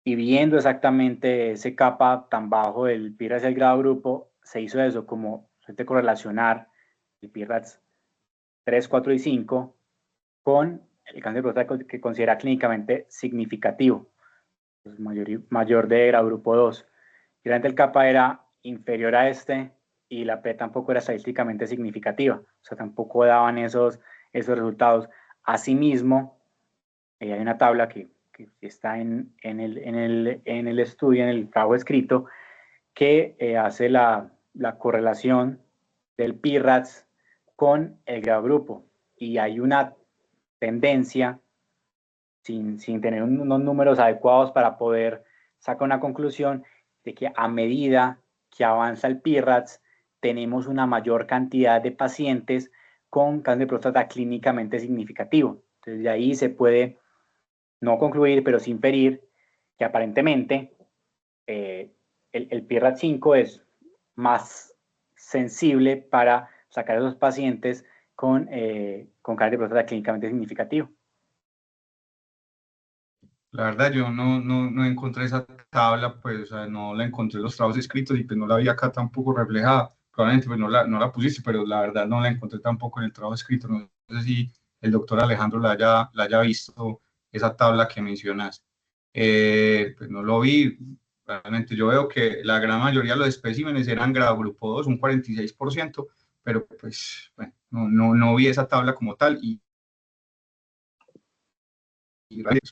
y viendo exactamente ese capa tan bajo del PIRADS del grado grupo, se hizo eso como de correlacionar el PIRADS 3, 4 y 5 con el cáncer de próstata que considera clínicamente significativo, pues mayor de grado grupo 2. Y realmente el capa era inferior a este y la P tampoco era estadísticamente significativa, o sea, tampoco daban esos resultados. Asimismo, hay una tabla que está en el estudio, en el trabajo escrito, que hace la la correlación del PIRADS con el grado grupo, y hay una tendencia, sin tener unos números adecuados para poder sacar una conclusión, de que a medida que avanza el PIRADS, tenemos una mayor cantidad de pacientes con cáncer de próstata clínicamente significativo. Entonces, de ahí se puede no concluir, pero sí inferir que aparentemente el PIRADS 5 es más sensible para sacar a esos pacientes con cáncer de próstata clínicamente significativo. La verdad, yo no encontré esa tabla, pues, o sea, no la encontré en los trabajos escritos y pues no la vi acá tampoco reflejada. Probablemente pues no la pusiste, pero la verdad no la encontré tampoco en el trabajo escrito. No sé si el doctor Alejandro la haya visto, esa tabla que mencionas. Pues no lo vi. Realmente yo veo que la gran mayoría de los especímenes eran grado grupo 2, un 46%, pero pues bueno, no vi esa tabla como tal y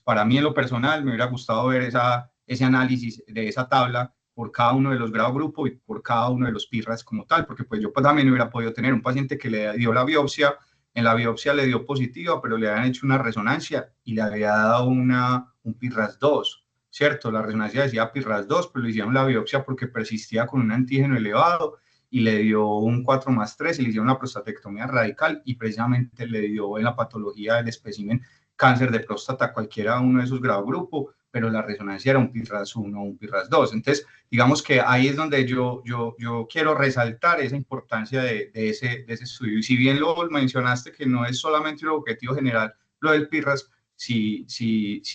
para mí en lo personal me hubiera gustado ver ese análisis de esa tabla por cada uno de los grados grupo y por cada uno de los PIRADS como tal, porque pues yo pues también hubiera podido tener un paciente que le dio la biopsia, en la biopsia le dio positiva, pero le habían hecho una resonancia y le había dado un PIRADS 2, ¿cierto? La resonancia decía PIRADS 2, pero le hicieron la biopsia porque persistía con un antígeno elevado y le dio un 4+3 y le hicieron una prostatectomía radical y precisamente le dio en la patología del espécimen cáncer de próstata, cualquiera uno de esos grados grupo, pero la resonancia era un PIRADS 1 o un PIRADS 2. Entonces, digamos que ahí es donde yo quiero resaltar esa importancia de ese estudio. Y si bien lo mencionaste que no es solamente un objetivo general lo del PIRADS, sí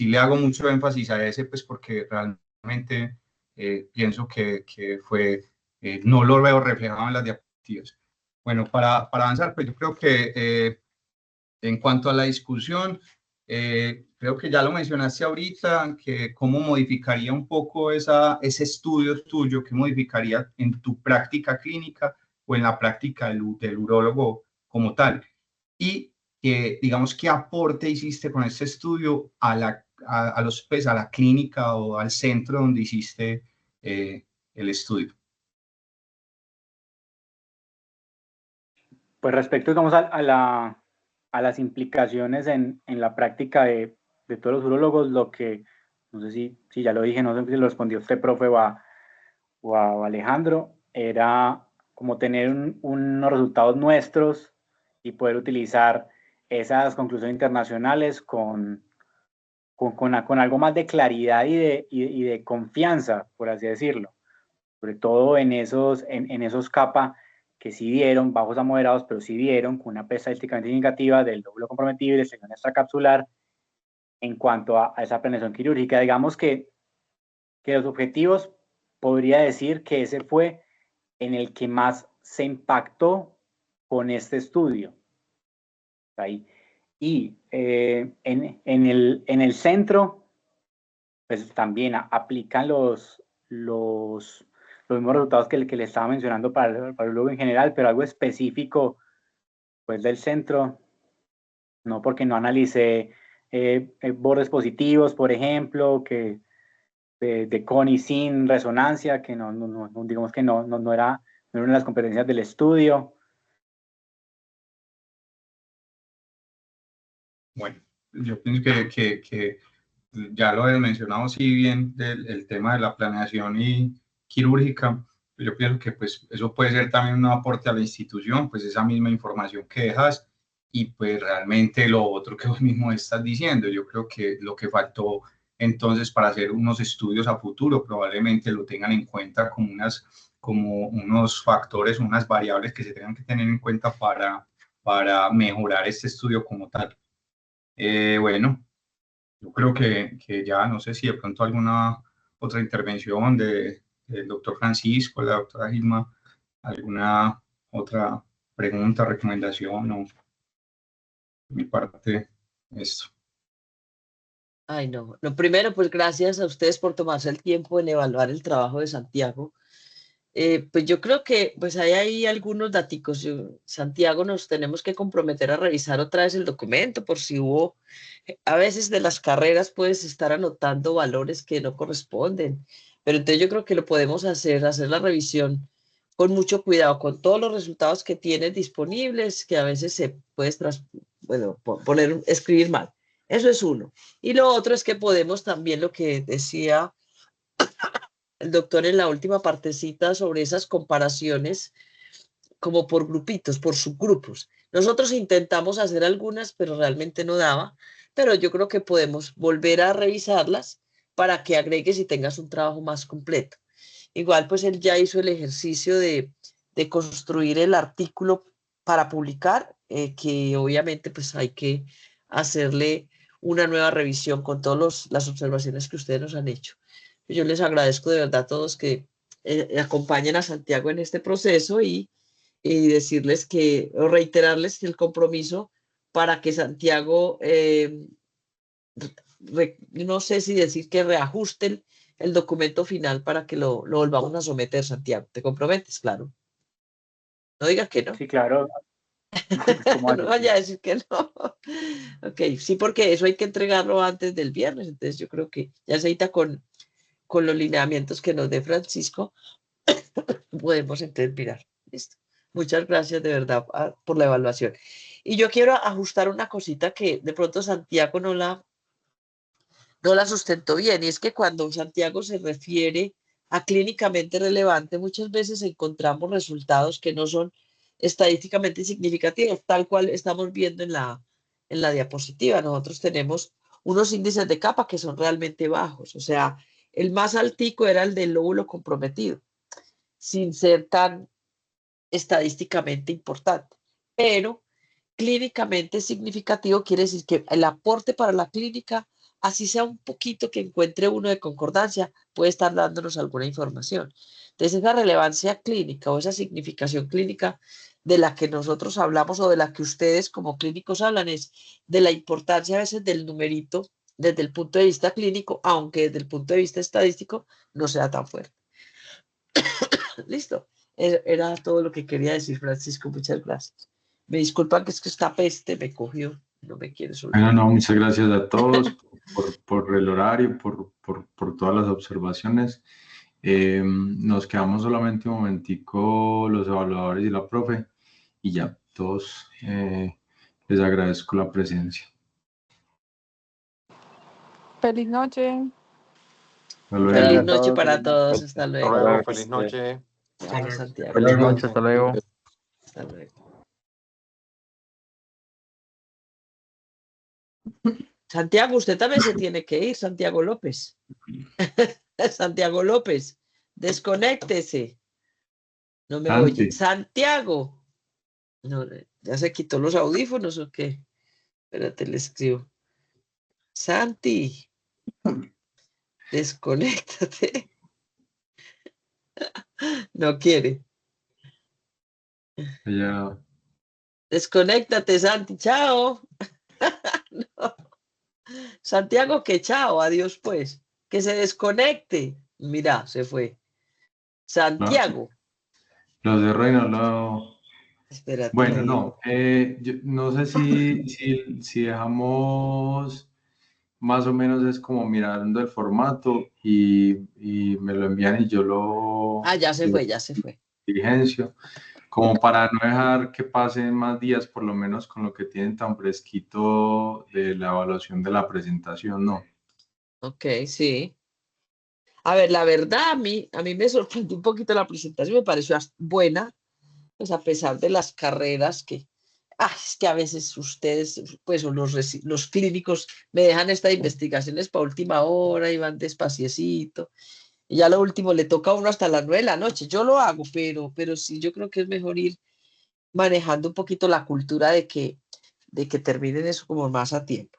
le hago mucho énfasis a ese, pues porque realmente pienso que fue, no lo veo reflejado en las diapositivas. Bueno, para avanzar, pues yo creo que en cuanto a la discusión, creo que ya lo mencionaste ahorita, que cómo modificaría un poco ese estudio tuyo, qué modificaría en tu práctica clínica o en la práctica del urólogo como tal. Y digamos, qué aporte hiciste con este estudio a la clínica o al centro donde hiciste el estudio. Pues respecto, digamos, a las implicaciones en la práctica de todos los urólogos, lo que, no sé si ya lo dije, no sé si lo respondió usted, profe, o a Alejandro, era como tener unos resultados nuestros y poder utilizar esas conclusiones internacionales con algo más de claridad y de confianza, por así decirlo, sobre todo en esos CAPA que sí dieron, bajos a moderados, pero sí dieron con una P estadísticamente negativa del lóbulo comprometido y de sección extracapsular en cuanto a esa planeación quirúrgica. Digamos que los objetivos, podría decir que ese fue en el que más se impactó con este estudio. Ahí. Y en el centro, pues también aplican los mismos resultados que le estaba mencionando para el urologo en general, pero algo específico pues del centro, no, porque no analicé bordes positivos, por ejemplo, que de con y sin resonancia, que no digamos que no era una de las competencias del estudio. Bueno, yo pienso que ya lo he mencionado sí bien el tema de la planeación y quirúrgica. Yo pienso que pues eso puede ser también un aporte a la institución, pues esa misma información que dejas y pues realmente lo otro que vos mismo estás diciendo. Yo creo que lo que faltó entonces para hacer unos estudios a futuro probablemente lo tengan en cuenta como unos factores, unas variables que se tengan que tener en cuenta para mejorar este estudio como tal. Bueno, yo creo que ya no sé si de pronto alguna otra intervención del doctor Francisco, la doctora Gilma, alguna otra pregunta, recomendación o mi parte, esto. Ay, no. Lo primero, pues gracias a ustedes por tomarse el tiempo en evaluar el trabajo de Santiago. Pues yo creo que pues hay ahí algunos daticos. Santiago, nos tenemos que comprometer a revisar otra vez el documento por si hubo, a veces de las carreras puedes estar anotando valores que no corresponden, pero entonces yo creo que lo podemos hacer la revisión con mucho cuidado, con todos los resultados que tienes disponibles, que a veces se puede escribir mal. Eso es uno. Y lo otro es que podemos también, lo que decía el doctor en la última partecita sobre esas comparaciones como por grupitos, por subgrupos. Nosotros intentamos hacer algunas, pero realmente no daba, pero yo creo que podemos volver a revisarlas para que agregues y tengas un trabajo más completo. Igual, pues él ya hizo el ejercicio de construir el artículo para publicar, que obviamente pues hay que hacerle una nueva revisión con todas las observaciones que ustedes nos han hecho. Yo les agradezco de verdad a todos que acompañen a Santiago en este proceso y decirles que, o reiterarles el compromiso para que Santiago, no sé si decir que reajusten el documento final para que lo volvamos a someter, Santiago. ¿Te comprometes? Claro. No digas que no. Sí, claro. No vaya a decir que no. Ok, sí, porque eso hay que entregarlo antes del viernes, entonces yo creo que ya se ahorita con los lineamientos que nos dé Francisco, podemos entonces mirar. Listo. Muchas gracias de verdad por la evaluación. Y yo quiero ajustar una cosita que de pronto Santiago no la sustentó bien, y es que cuando Santiago se refiere a clínicamente relevante, muchas veces encontramos resultados que no son estadísticamente significativos, tal cual estamos viendo en la diapositiva. Nosotros tenemos unos índices de capa que son realmente bajos, o sea, el más altico era el del lóbulo comprometido, sin ser tan estadísticamente importante, pero clínicamente significativo quiere decir que el aporte para la clínica, así sea un poquito que encuentre uno de concordancia, puede estar dándonos alguna información. Entonces, esa relevancia clínica o esa significación clínica de la que nosotros hablamos o de la que ustedes como clínicos hablan es de la importancia a veces del numerito desde el punto de vista clínico, aunque desde el punto de vista estadístico no sea tan fuerte. Listo. Era todo lo que quería decir, Francisco. Muchas gracias. Me disculpan que es que esta peste me cogió. No me quiere soltar. Bueno, no, muchas gracias a todos por el horario, por todas las observaciones. Nos quedamos solamente un momentico los evaluadores y la profe y ya, todos les agradezco la presencia. Feliz noche. Hasta luego. Feliz noche para todos. Hasta luego. Hasta luego, feliz noche. Chao, Santiago. Feliz noche, hasta luego. Hasta luego. Santiago, usted también se tiene que ir, Santiago López. Santiago López, desconéctese. No me oye. Santiago. No, ¿ya se quitó los audífonos o qué? Espérate, le escribo. Santi, desconéctate. No quiere. Ya. Desconéctate, Santi. Chao. No. Santiago, que chao. Adiós, pues. Que se desconecte. Mira, se fue. Santiago. Los de Reino no. Espérate. Bueno, no. Yo no sé si dejamos más o menos es como mirando el formato y me lo envían y yo lo... Ah, ya se fue, ya se fue. Diligencio, como para no dejar que pasen más días, por lo menos con lo que tienen tan fresquito de la evaluación de la presentación, ¿no? Ok, sí. A ver, la verdad, a mí me sorprendió un poquito la presentación, me pareció buena, pues a pesar de las carreras que... es que a veces ustedes, pues los clínicos me dejan estas investigaciones para última hora y van despaciecito. Y ya lo último le toca a uno hasta las 9 de la noche. Yo lo hago, pero sí, yo creo que es mejor ir manejando un poquito la cultura de que terminen eso como más a tiempo.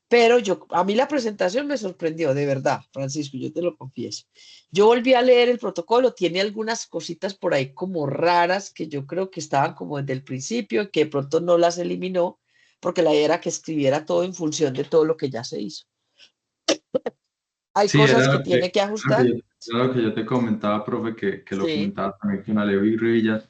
Pero a mí la presentación me sorprendió, de verdad, Francisco, yo te lo confieso. Yo volví a leer el protocolo, tiene algunas cositas por ahí como raras que yo creo que estaban como desde el principio, que de pronto no las eliminó, porque la idea era que escribiera todo en función de todo lo que ya se hizo. Hay cosas que tiene que ajustar. Era lo que yo te comentaba, profe, que lo comentaba también con Alejo y Rivilla,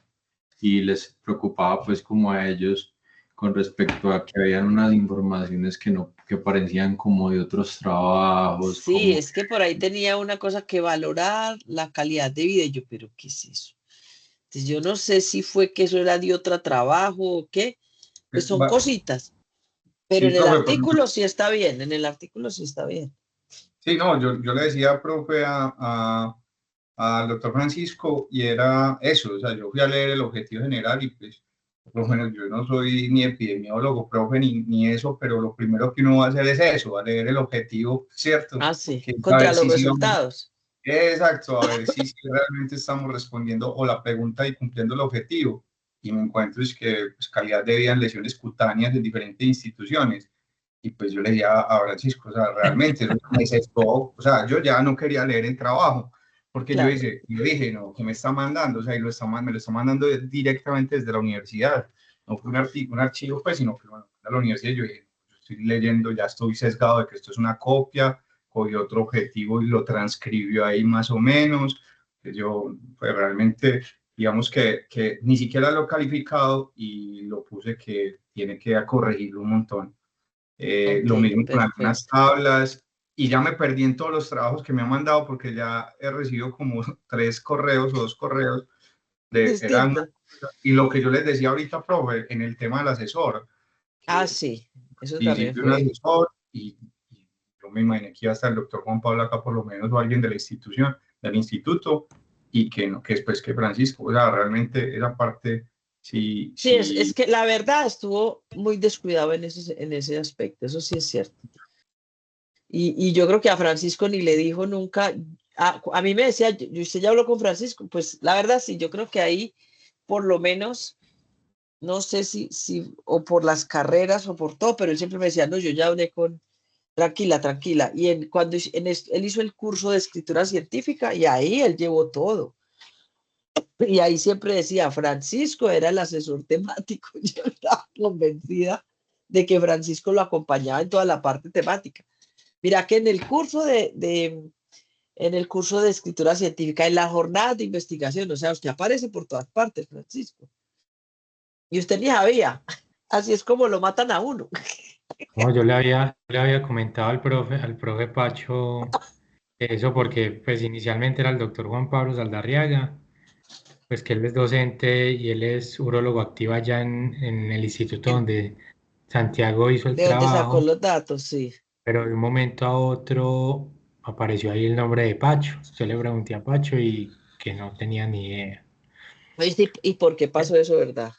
y les preocupaba pues como a ellos con respecto a que habían unas informaciones que parecían como de otros trabajos. Sí, es que por ahí tenía una cosa que valorar, la calidad de vida, y yo, pero ¿qué es eso? Entonces, yo no sé si fue que eso era de otro trabajo o qué, pues son cositas. Pero Sí, en el profe, artículo sí está bien, en el artículo sí está bien. sí, no, yo le decía, profe, al doctor Francisco, y era eso, o sea, yo fui a leer el objetivo general y pues, por lo menos yo no soy ni epidemiólogo, profe, ni eso, pero lo primero que uno va a hacer es eso, a leer el objetivo, ¿cierto? Ah, sí, Que es a contra ver los si vamos, resultados. exacto, a ver si realmente estamos respondiendo o la pregunta y cumpliendo el objetivo. Y me encuentro es que pues, calidad de vida en lesiones cutáneas en diferentes instituciones. Y pues yo le decía a Francisco, o sea, realmente eso me sesgó, o sea, yo ya no quería leer el trabajo, porque Claro. yo dije, no, ¿qué me está mandando? O sea, me lo está mandando directamente desde la universidad. No fue un archivo, pues, sino que bueno, a la universidad yo dije, yo estoy leyendo, ya estoy sesgado de que esto es una copia, cogió otro objetivo y lo transcribió ahí más o menos. Que yo, pues realmente, digamos que ni siquiera lo he calificado y lo puse que tiene que corregirlo un montón. Ok, Lo mismo con algunas perfecto. tablas, y ya me perdí en todos los trabajos que me han mandado porque ya he recibido como 3 correos o 2 correos Distinto. y lo que yo les decía ahorita, profe, en el tema del asesor, Ah, que sí, eso también visité un fue. asesor y yo me imaginé que iba a estar el doctor Juan Pablo acá por lo menos o alguien de la institución, del instituto, y que no, que después que Francisco, o sea, realmente esa parte, sí, Sí, es sí, que la verdad estuvo muy descuidado en ese aspecto, eso sí es cierto. Y yo creo que a Francisco ni le dijo nunca, a mí me decía, usted ya habló con Francisco, pues la verdad sí, yo creo que ahí por lo menos, no sé si o por las carreras o por todo, pero él siempre me decía, no, yo ya hablé con, tranquila, tranquila. Y él hizo el curso de escritura científica y ahí él llevó todo. Y ahí siempre decía, Francisco era el asesor temático. Yo estaba convencida de que Francisco lo acompañaba en toda la parte temática. Mira que en el curso de escritura científica, en la jornada de investigación, o sea, usted aparece por todas partes, Francisco. Y usted ni sabía. Así es como lo matan a uno. No, le había comentado al profe Pacho eso porque pues inicialmente era el doctor Juan Pablo Saldarriaga, pues que él es docente y él es urólogo activo allá en el instituto donde Santiago hizo el ¿De dónde sacó trabajo, los datos? Sí. pero de un momento a otro apareció ahí el nombre de Pacho. Yo le pregunté a Pacho y que no tenía ni idea. ¿Viste? ¿Y por qué pasó eso, verdad?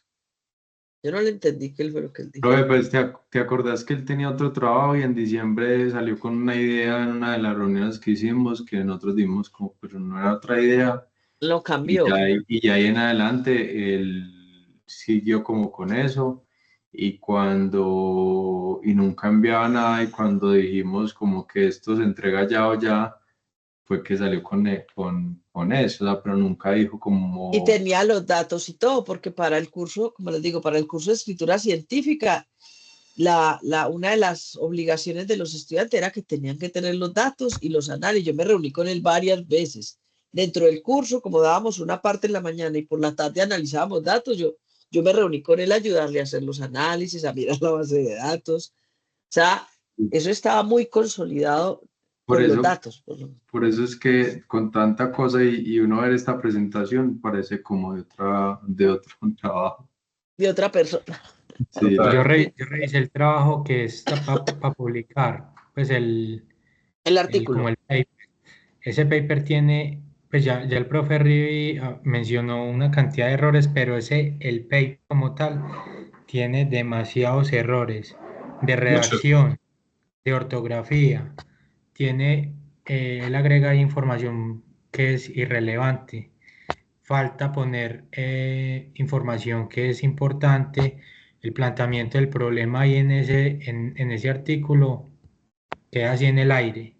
Yo no le entendí qué fue lo que él dijo. Profe, pues te acordás que él tenía otro trabajo y en diciembre salió con una idea en una de las reuniones que hicimos que nosotros dimos como, pero no era otra idea. Lo cambió. Y ya ahí en adelante él siguió como con eso y nunca enviaba nada y cuando dijimos como que esto se entrega ya o ya, fue que salió con eso, o sea, pero nunca dijo Y como, tenía los datos y todo, porque para el curso, como les digo, para el curso de escritura científica, una de las obligaciones de los estudiantes era que tenían que tener los datos y los análisis. Yo me reuní con él varias veces. Dentro del curso, como dábamos una parte en la mañana y por la tarde analizábamos datos, yo me reuní con él a ayudarle a hacer los análisis, a mirar la base de datos. O sea, eso estaba muy consolidado por con los eso, datos. por eso es que con tanta cosa y uno ver esta presentación parece como de otro trabajo. De otra persona. Sí, Yo revisé el trabajo que está para publicar, pues El como artículo. el paper. Ese paper tiene, pues ya el profe Rivi mencionó una cantidad de errores, pero el paper como tal tiene demasiados errores de muchos. redacción, de ortografía, él agrega ahí información que es irrelevante, falta poner información que es importante, el planteamiento del problema ahí en ese artículo queda así en el aire,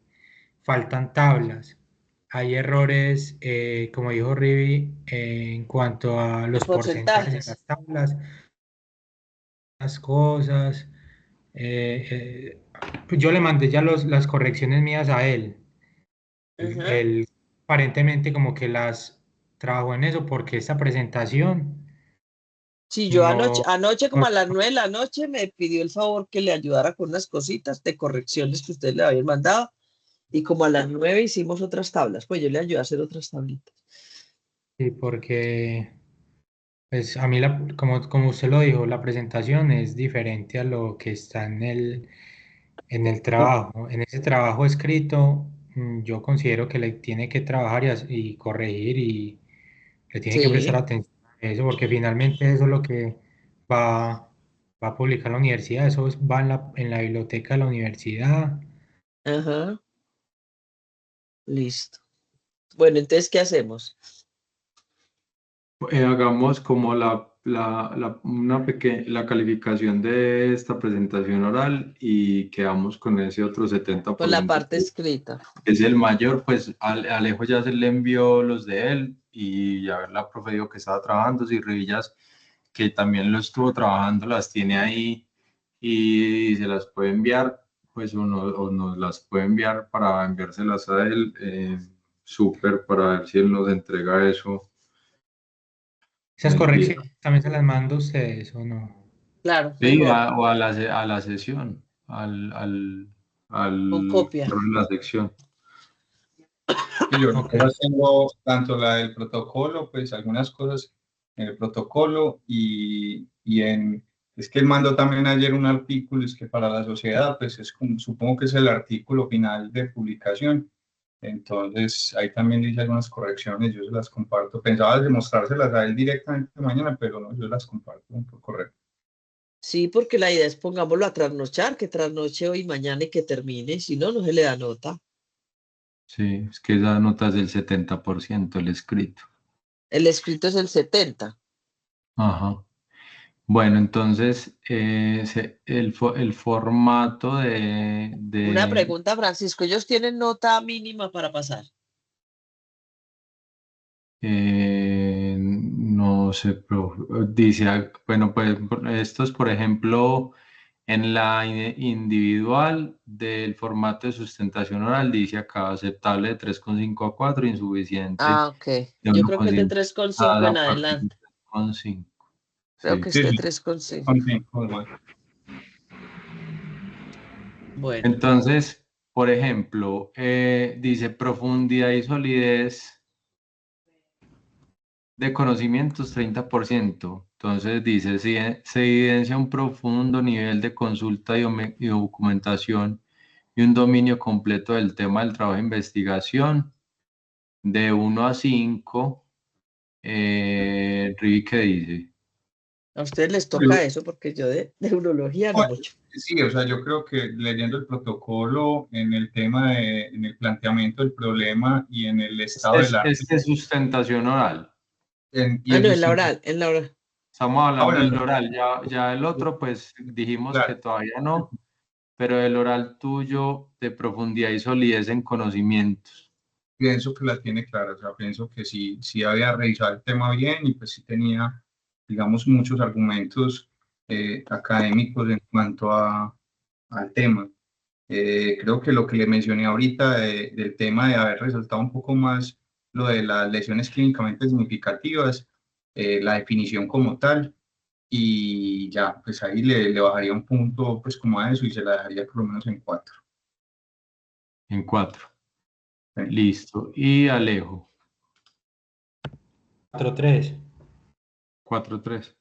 faltan tablas, hay errores, como dijo Rivi, en cuanto a los porcentajes en Porcentajes. las tablas, las cosas. Pues yo le mandé ya las correcciones mías a él. Ajá. Él aparentemente como que las trabajó en eso porque esta presentación Sí, yo no, anoche como no- a las 9 de la noche me pidió el favor que le ayudara con unas cositas de correcciones que usted le habían mandado y como a las 9 hicimos otras tablas, pues yo le ayudé a hacer otras tablitas. sí, porque Pues a mí, como usted lo dijo, la presentación es diferente a lo que está en el trabajo. En ese trabajo escrito, yo considero que le tiene que trabajar y corregir y le tiene que prestar Sí, atención a eso, porque finalmente eso es lo que va, va a publicar la universidad, va en la biblioteca de la universidad. ajá, listo. Bueno, entonces, ¿qué hacemos? Hagamos como la calificación de esta presentación oral y quedamos con ese otro Con la 70% parte escrita. que es el mayor. Pues Alejo ya se le envió los de él y ya la profe dijo que estaba trabajando. Si Rivillas, que también lo estuvo trabajando, las tiene ahí y se las puede enviar, pues o nos las puede enviar para enviárselas a él. Súper, para ver si él nos entrega eso en Esas el día. correcciones también se las mando a ustedes, ¿o no? Claro, Sí, mejor, o a la sesión, con al copia. correo de la sección. Y yo Ok. tengo tanto la del protocolo, pues algunas cosas en el protocolo es que él mandó también ayer un artículo, es que para la sociedad, pues supongo que es el artículo final de publicación. Entonces, ahí también dice algunas correcciones, yo se las comparto. Pensaba demostrárselas a él directamente mañana, pero no, yo las comparto por correo. Sí, porque la idea es pongámoslo a trasnochar, que trasnoche hoy, mañana y que termine, si no, no se le da nota. Sí, es que esa nota es del 70%, el escrito. El escrito es el 70. Ajá. Bueno, entonces, el formato Una pregunta, Francisco, ¿ellos tienen nota mínima para pasar? no sé, dice, bueno, pues estos, por ejemplo, en la individual del formato de sustentación oral, dice acá aceptable de 3,5 a 4, insuficiente Ah, ok. de Yo uno creo coma que es de cinco 3,5 en a partir de adelante. 3,5. Creo que Sí. es Sí, de sí, 3,5. con tiempo, bueno. Bueno, Entonces, por ejemplo, dice profundidad y solidez de conocimientos 30%. Entonces dice, si se evidencia un profundo nivel de consulta y documentación y un dominio completo del tema del trabajo de investigación de 1 a 5. Ricky, ¿qué dice? a ustedes les Pero, toca eso porque yo de urología no mucho. sí, o sea, yo creo que leyendo el protocolo en el tema en el planteamiento del problema y en el estado del arte, Este es sustentación oral. y Ah, el no, sustento. en la oral. Estamos hablando Ahora, del oral. Ya el otro, pues dijimos que claro, todavía no, pero el oral tuyo de profundidad y solidez en conocimientos. pienso que la tiene clara, o sea, pienso que sí había revisado el tema bien y pues sí tenía, digamos, muchos argumentos académicos en cuanto al tema. Creo que lo que le mencioné ahorita del tema de haber resaltado un poco más lo de las lesiones clínicamente significativas, la definición como tal, y ya, pues ahí le bajaría un punto pues como a eso y se la dejaría por lo menos en 4. En 4. ¿Sí? Listo. Y Alejo, 4-3. 4,3.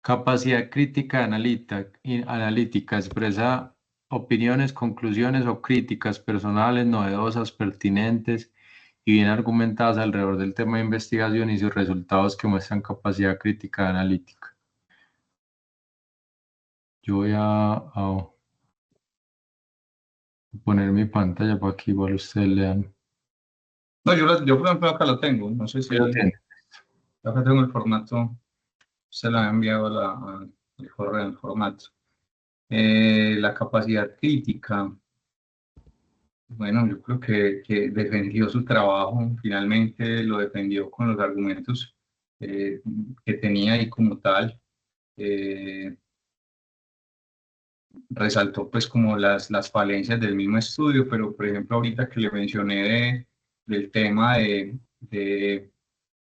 Capacidad crítica analítica expresa opiniones, conclusiones o críticas personales, novedosas, pertinentes y bien argumentadas alrededor del tema de investigación y sus resultados que muestran capacidad crítica analítica. Yo voy a poner mi pantalla para que igual ustedes lean. No, yo por ejemplo acá lo tengo, no sé ¿Sí lo si tienen? acá tengo el formato, se lo ha enviado al correo en formato. La capacidad crítica, bueno, yo creo que defendió su trabajo, finalmente lo defendió con los argumentos eh, que tenía ahí como tal. Eh, Resaltó pues como las falencias del mismo estudio, pero por ejemplo ahorita que le mencioné del tema de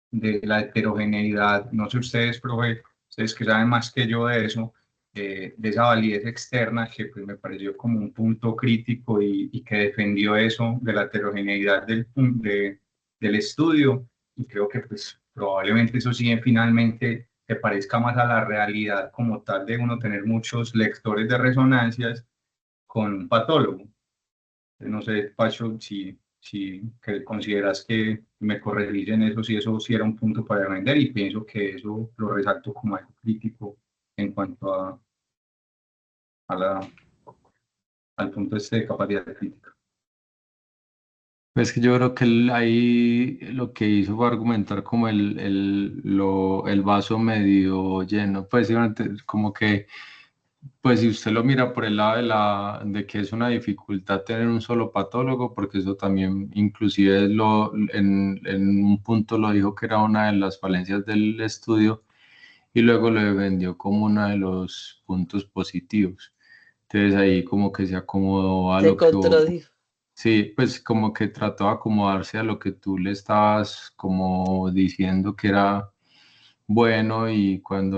la heterogeneidad, no sé ustedes, profe, ustedes que saben más que yo de eso, de esa validez externa que pues, me pareció como un punto crítico y que defendió eso de la heterogeneidad del estudio, y creo que pues probablemente eso sí finalmente se parezca más a la realidad como tal de uno tener muchos lectores de resonancias con un patólogo. No sé, Pacho, si que consideras que me corregís en eso, si eso sí era un punto para vender, y pienso que eso lo resalto como algo crítico en cuanto al punto este de capacidad crítica. Pues que yo creo que ahí lo que hizo fue argumentar como el vaso medio lleno, pues obviamente, como que, pues si usted lo mira por el lado de que es una dificultad tener un solo patólogo, porque eso también inclusive en un punto lo dijo que era una de las falencias del estudio, y luego lo vendió como uno de los puntos positivos. Entonces ahí como que se acomodó a Se lo que vos. contradijo. Sí, pues como que trató de acomodarse a lo que tú le estabas como diciendo que era bueno, y cuando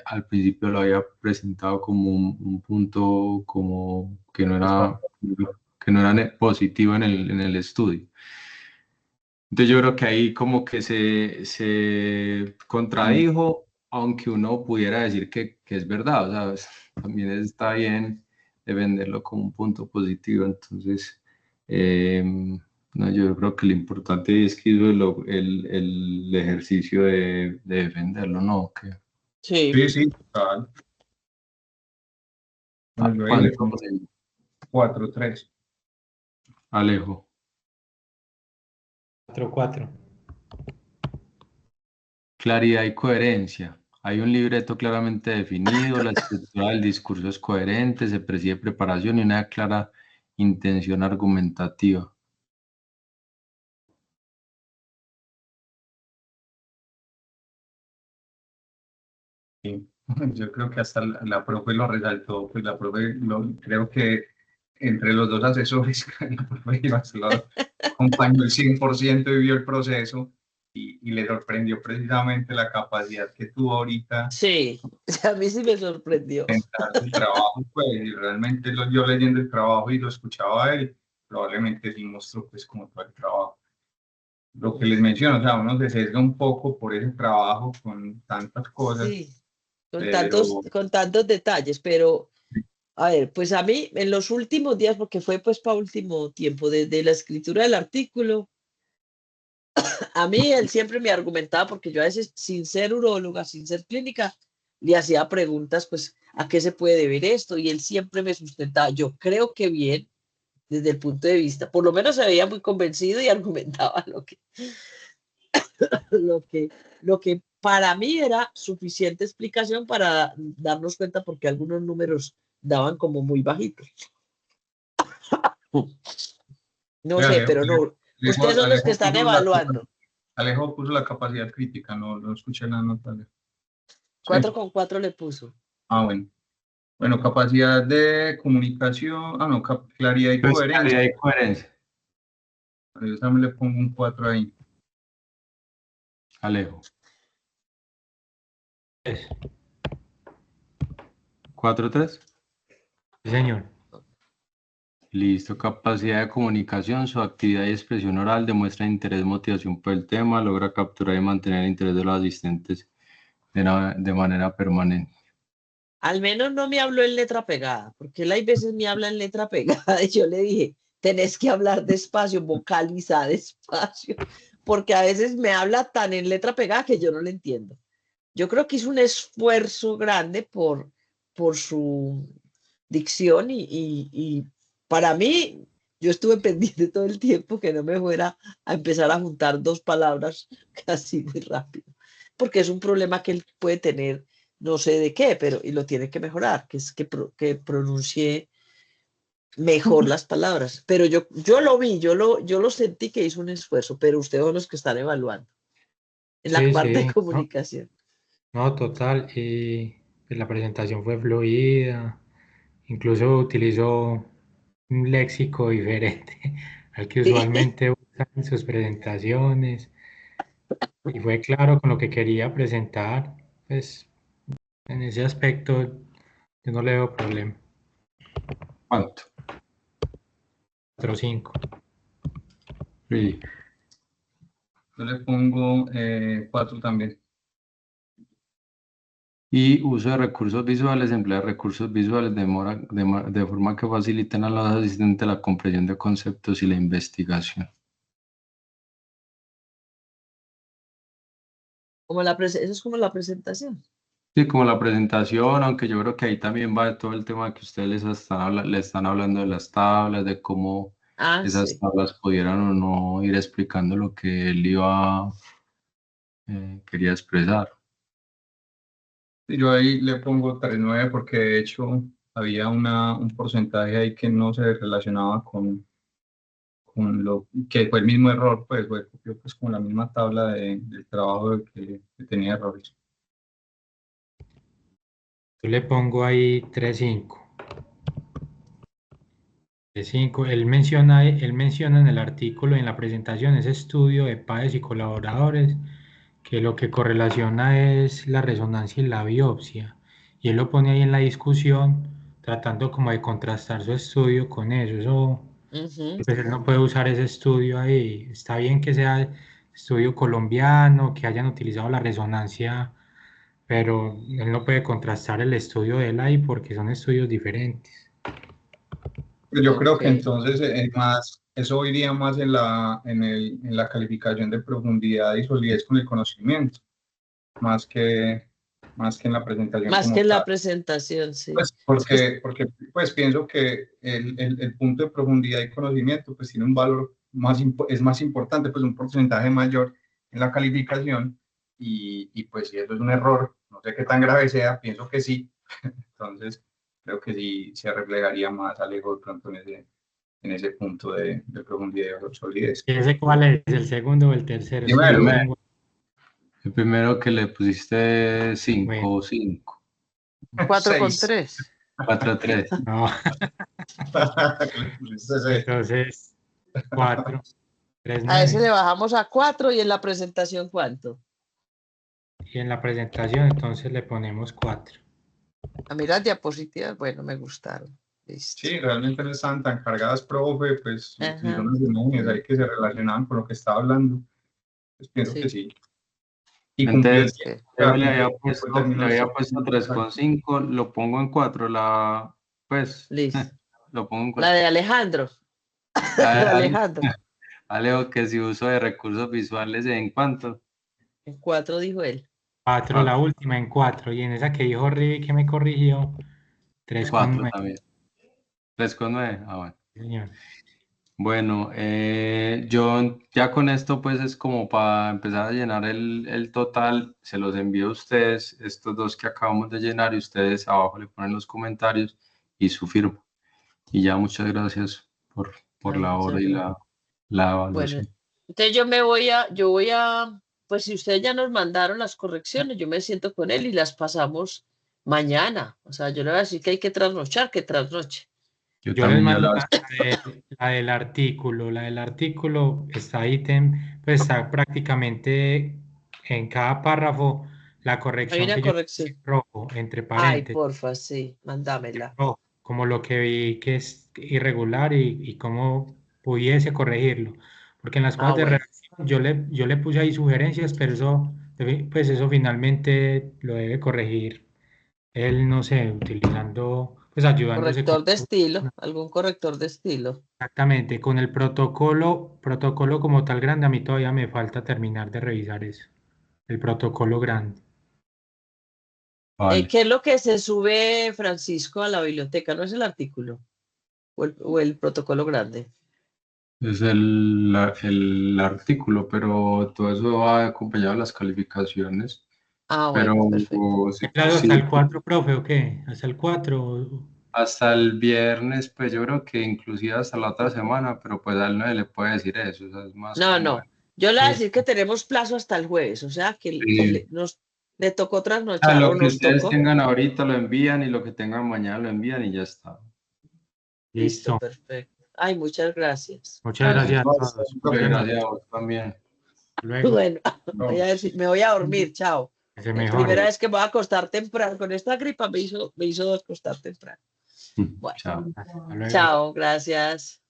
al principio lo había presentado como un punto como que no era positivo en el estudio. Entonces yo creo que ahí como que se contradijo, aunque uno pudiera decir que es verdad, o sea, también está bien de venderlo como un punto positivo. Entonces, no, yo creo que lo importante es que hizo el ejercicio de defenderlo, ¿no? Sí. Sí, total. Bueno, yo ahí le ¿Cuánto? pongo 4-3. Alejo. 4-4. Claridad y coherencia. Hay un libreto claramente definido, la estructura del discurso es coherente, se percibe preparación y una clara intención argumentativa. Sí. Yo creo que hasta la profe lo resaltó, pues la profe, creo que entre los dos asesores, la profe Ibas lo acompañó el 100% y vio el proceso, y le sorprendió precisamente la capacidad que tuvo ahorita Sí, a mí sí me sorprendió. de entrar el trabajo, pues, y realmente yo leyendo el trabajo y lo escuchaba a él, probablemente sí mostró pues como todo el trabajo. Lo que les menciono, o sea, uno se sesga un poco por ese trabajo con tantas cosas, Sí, pero con tantos detalles, pero a ver, pues a mí en los últimos días, porque fue pues para último tiempo, desde la escritura del artículo, a mí él siempre me argumentaba, porque yo a veces, sin ser uróloga, sin ser clínica, le hacía preguntas, pues, ¿a qué se puede deber esto? Y él siempre me sustentaba, yo creo que bien, desde el punto de vista, por lo menos se veía muy convencido y argumentaba lo que, lo que para mí era suficiente explicación para darnos cuenta porque algunos números daban como muy bajitos. No sé, pero no, ustedes son los que están evaluando. Alejo puso la capacidad crítica, no escuché la nota. Sí. 4,4 le puso. Bueno. Bueno, capacidad de comunicación, no, claridad y Pues coherencia. claridad y coherencia. Yo también le pongo un 4 ahí. Alejo. 4-3. Sí, señor. Listo. Capacidad de comunicación. Su actividad y expresión oral demuestra interés, motivación por el tema, logra capturar y mantener el interés de los asistentes de manera permanente. Al menos no me habló en letra pegada, porque él hay veces me habla en letra pegada y yo le dije, tenés que hablar despacio, vocaliza despacio, porque a veces me habla tan en letra pegada que yo no le entiendo. Yo creo que hizo un esfuerzo grande por su dicción y para mí, yo estuve pendiente todo el tiempo que no me fuera a empezar a juntar dos palabras casi muy rápido, porque es un problema que él puede tener, no sé de qué, pero y lo tiene que mejorar, que es que pronuncie mejor las palabras. Pero yo lo vi, yo lo sentí que hizo un esfuerzo, pero ustedes son los que están evaluando en la Sí, parte de sí, comunicación. no, total. Y pues, la presentación fue fluida, incluso utilizó un léxico diferente al que Sí. usualmente usa en sus presentaciones, y fue claro con lo que quería presentar. Pues en ese aspecto yo no le veo problema. ¿Cuánto? 4-5. Sí. Yo le pongo 4 también. Y uso de recursos visuales, emplea recursos visuales de forma que faciliten a los asistentes la comprensión de conceptos y la investigación. Eso es como la presentación. Sí, como la presentación, aunque yo creo que ahí también va todo el tema que ustedes le están hablando de las tablas, de cómo esas Sí. tablas pudieran o no ir explicando lo que él quería expresar. Y yo ahí le pongo 3.9 porque de hecho había un porcentaje ahí que no se relacionaba con lo que fue el mismo error, pues fue copió, pues con la misma tabla del trabajo que tenía errores. Yo le pongo ahí 3.5. 3.5. Él menciona en el artículo y en la presentación ese estudio de pares y colaboradores que lo que correlaciona es la resonancia y la biopsia. Y él lo pone ahí en la discusión, tratando como de contrastar su estudio con eso. Pues él no puede usar ese estudio ahí. Está bien que sea estudio colombiano, que hayan utilizado la resonancia, pero él no puede contrastar el estudio de él ahí porque son estudios diferentes. Pero yo creo que entonces eso iría más en la calificación de profundidad y solidez con el conocimiento, más que en la presentación Más como que en la tal. presentación, sí. Pues porque pues pienso que el punto de profundidad y conocimiento pues tiene un valor es más importante, pues un porcentaje mayor en la calificación y pues si eso es un error, no sé qué tan grave sea, pienso que sí, entonces creo que sí se reflejaría más Alejo de pronto en ese punto de profundidad y solidez. ¿Y ese cuál es? ¿El segundo o el tercero? Es que Primero, yo tengo... El primero que le pusiste 5 Bueno. o 5. 4,3. 4-3. No. Entonces, 4. 3, A ese 9. le bajamos a 4 y en la presentación, ¿cuánto? Y en la presentación entonces le ponemos 4. A mí las diapositivas, bueno, me gustaron. Listo. Sí, realmente no estaban tan cargadas, profe, pues Ajá. si son las imágenes ahí que se relacionaban con lo que estaba hablando, pues pienso que sí. Y cumplió el Entonces, tiempo. le había puesto 3,5, lo pongo en 4, pues, Listo. lo pongo en 4. La de Alejandro. Alejandro. Alejo, que si uso de recursos visuales, ¿en cuánto? En 4 dijo él. 4, la última en 4. Y en esa que dijo Rivi que me corrigió, 3,9. También. 3,9. Ah, bueno. Señor. Bueno, yo ya con esto pues es como para empezar a llenar el total, se los envío a ustedes, estos dos que acabamos de llenar y ustedes abajo le ponen los comentarios y su firma. Y ya muchas gracias por la hora y la evaluación. Bueno, entonces pues si ustedes ya nos mandaron las correcciones, yo me siento con él y las pasamos mañana. O sea, yo le voy a decir que hay que trasnochar, que trasnoche. Yo les mando la del artículo. La del artículo está ítem, pues está prácticamente en cada párrafo la corrección Hay una que yo corrección. puse en rojo, entre Ay, paréntesis. porfa, sí, mándamela. Rojo, como lo que vi que es irregular y cómo pudiese corregirlo. Porque en las cosas de bueno. redacción yo le puse ahí sugerencias, pero pues eso finalmente lo debe corregir él, no sé, utilizando, pues ayudándose Corrector de estilo, algún corrector de estilo. exactamente, con el protocolo como tal grande, a mí todavía me falta terminar de revisar eso, el protocolo grande. Vale. ¿Qué es lo que se sube, Francisco, a la biblioteca? ¿No es el artículo o el protocolo grande? Es el artículo, pero todo eso va acompañado de las calificaciones. Bueno, perfecto. ¿Hasta el 4, profe, o qué? ¿Hasta el 4? Hasta el viernes, pues yo creo que inclusive hasta la otra semana, pero pues a él no le puede decir eso, o sea, es más No, como... no. Yo le voy a decir que tenemos plazo hasta el jueves, o sea que le tocó trasnochar o Lo que nos ustedes tocó. tengan ahorita lo envían y lo que tengan mañana lo envían y ya está. Listo, perfecto. Ay, muchas gracias. Muchas gracias a todos. Muchas gracias a vos también. Luego. Bueno, me voy a dormir, chao. Se Primera vez que me voy a acostar temprano. Con esta gripa me hizo acostar temprano. Bueno, Chao. chao, gracias.